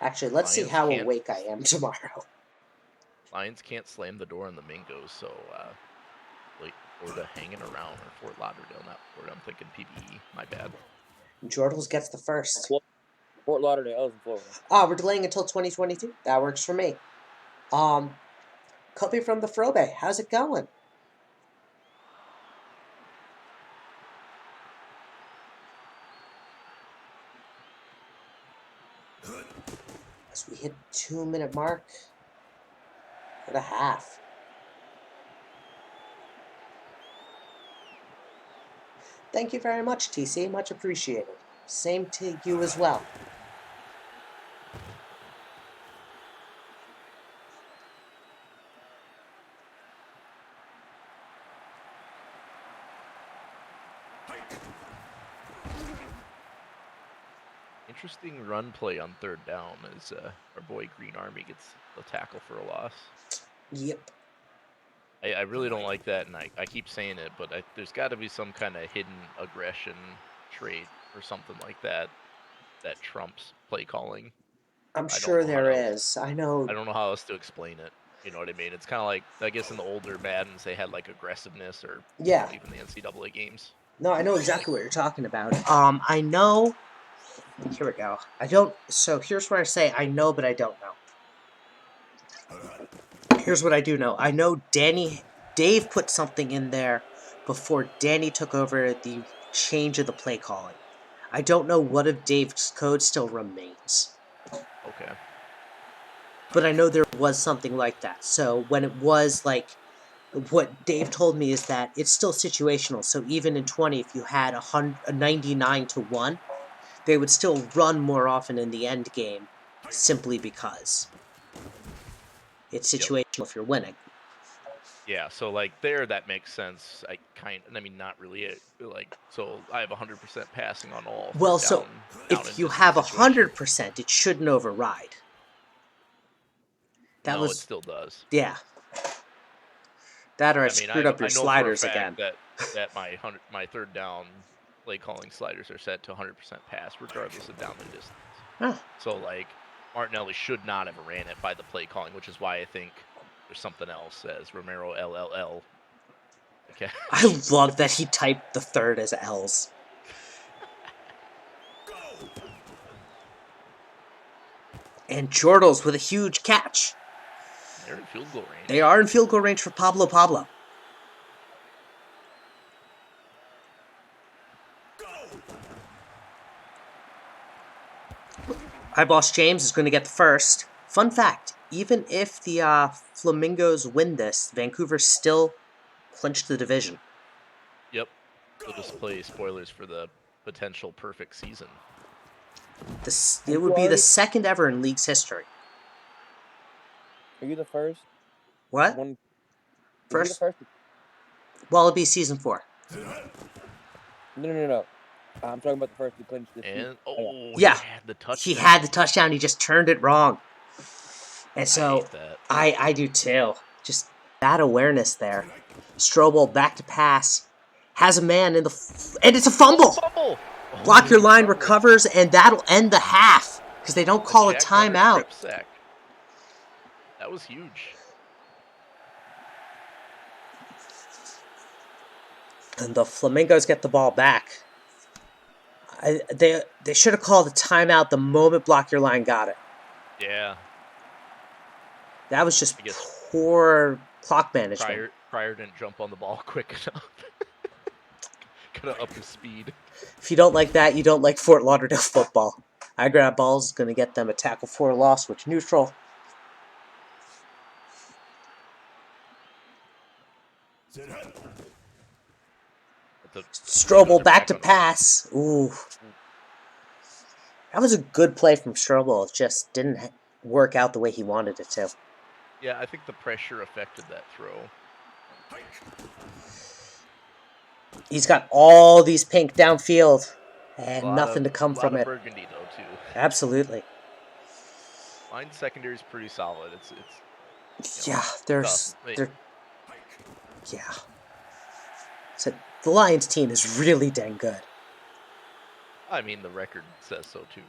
Actually, let's see how awake I am tomorrow. Lions can't slam the door on the Mingos, so like Florida hanging around, or Fort Lauderdale, not Florida. I'm thinking PBE. My bad. Jordals gets the first. Fort Lauderdale is in Florida. We're delaying until 2022. That works for me. Copy from the Frobe. How's it going? As we hit 2-minute mark for the half. Thank you very much, TC. Much appreciated. Same to you as well. Interesting run play on 3rd down as our boy Green Army gets the tackle for a loss. Yep. I really don't like that, and I keep saying it, but there's got to be some kind of hidden aggression trait or something like that that trumps play calling. I'm sure there is. I know. I don't know how else to explain it. You know what I mean? It's kind of like, I guess in the older Maddens, they had like aggressiveness, or yeah, even the NCAA games. No, I know exactly what you're talking about. I know. Here we go. I don't. So here's where I say I know, but I don't know. Here's what I do know. I know Dave put something in there before Danny took over the change of the play calling. I don't know what of Dave's code still remains. Okay. But I know there was something like that. So when it was like, what Dave told me is that it's still situational. So even in 20, if you had a 99-1, they would still run more often in the end game, simply because it's situational if you're winning. Yeah, so like there, that makes sense. I mean, not really. Like, so I have 100% passing on all. Well, so if you have 100%, it shouldn't override. No, it still does. Yeah. That or I screwed up your sliders again. That my 3rd down play calling sliders are set to 100% pass, regardless of down and distance. Huh. So like Martinelli should not have ran it by the play calling, which is why I think there's something else as Romero LLL. Okay. I love that he typed the 3rd as L's. And Jordals with a huge catch. They're in field goal range. They are in field goal range for Pablo. Boss James is going to get the first. Fun fact, even if the Flamingos win this, Vancouver still clinched the division. Yep. We'll just play spoilers for the potential perfect season. It would be the 2nd ever in league's history. Are you the first What? one? Is he the First? first? Well, it'll be season 4. No. I'm talking about the first to clinch the season. And oh, he Yeah. had the He touchdown. had the touchdown. He just turned it wrong. And I so hate that. I do too. Just that awareness there. Strobel back to pass. Has a man in the... and it's a fumble! Fumble! Block Oh, your line recover. recovers, and that'll end the half. Because they don't call a Jack Gunner timeout. strip sack. That was huge. And the Flamingos get the ball back. They should have called a timeout the moment Block Your Line got it. Yeah. That was just I guess poor clock management. Pryor didn't jump on the ball quick enough. Gotta up his speed. If you don't like that, you don't like Fort Lauderdale football. I grab balls, gonna get them a tackle for a loss, which neutral. Strobel back to pass. Ooh. That was a good play from Strobel. It just didn't work out the way he wanted it to. Yeah, I think the pressure affected that throw. He's got all these pink downfield. And nothing to come from A lot it. of burgundy, though, too. Absolutely. Line secondary is pretty solid. It's yeah, tough. Yeah. So the Lions team is really dang good. I mean, the record says so, too.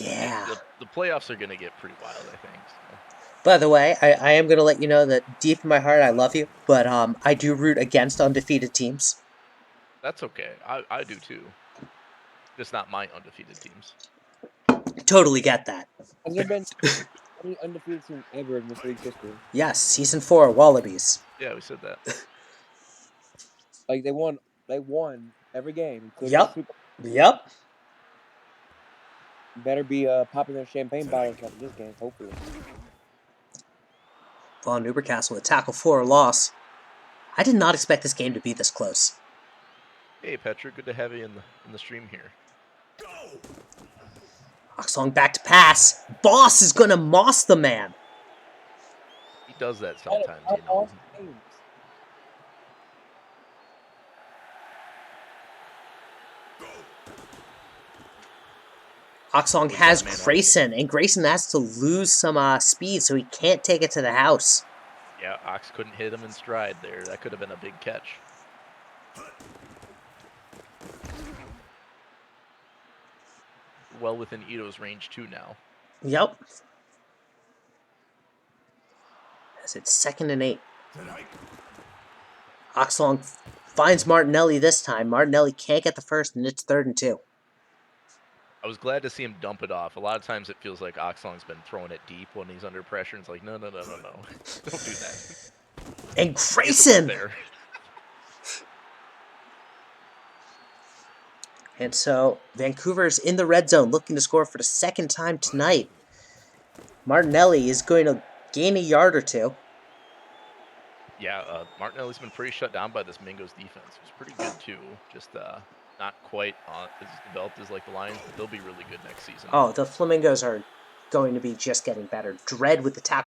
Yeah. The playoffs are going to get pretty wild, I think. So. By the way, I am going to let you know that deep in my heart, I love you. But I do root against undefeated teams. That's okay. I do, too. Just not my undefeated teams. Totally get that. Has there been any undefeated team ever in this league's history? Yes, season 4, Wallabies. Yeah, we said that. Like they won every game. Yep. Yep. Better be popping their champagne bottles after this game, hopefully. Von Newbercastle with tackle for a loss. I did not expect this game to be this close. Hey, Petra, good to have you in the stream here. Oxlong back to pass. Boss is going to moss the man. He does that sometimes, you know. Oxlong has Grayson, and Grayson has to lose some speed, so he can't take it to the house. Yeah, Ox couldn't hit him in stride there. That could have been a big catch. Well within Ito's range, too, now. Yep. As it's 2nd and 8. Oxlong finds Martinelli this time. Martinelli can't get the first, and it's 3rd and 2. I was glad to see him dump it off. A lot of times it feels like Oxlong's been throwing it deep when he's under pressure. And it's like, no. Don't do that. And Grayson! And so Vancouver's in the red zone looking to score for the 2nd time tonight. Martinelli is going to gain a yard or 2. Yeah, Martinelli's been pretty shut down by this Mingo's defense. It was pretty good, too. Just not quite as developed as like the Lions, but they'll be really good next season. Oh, the Flamingos are going to be just getting better. Dread with the tackle.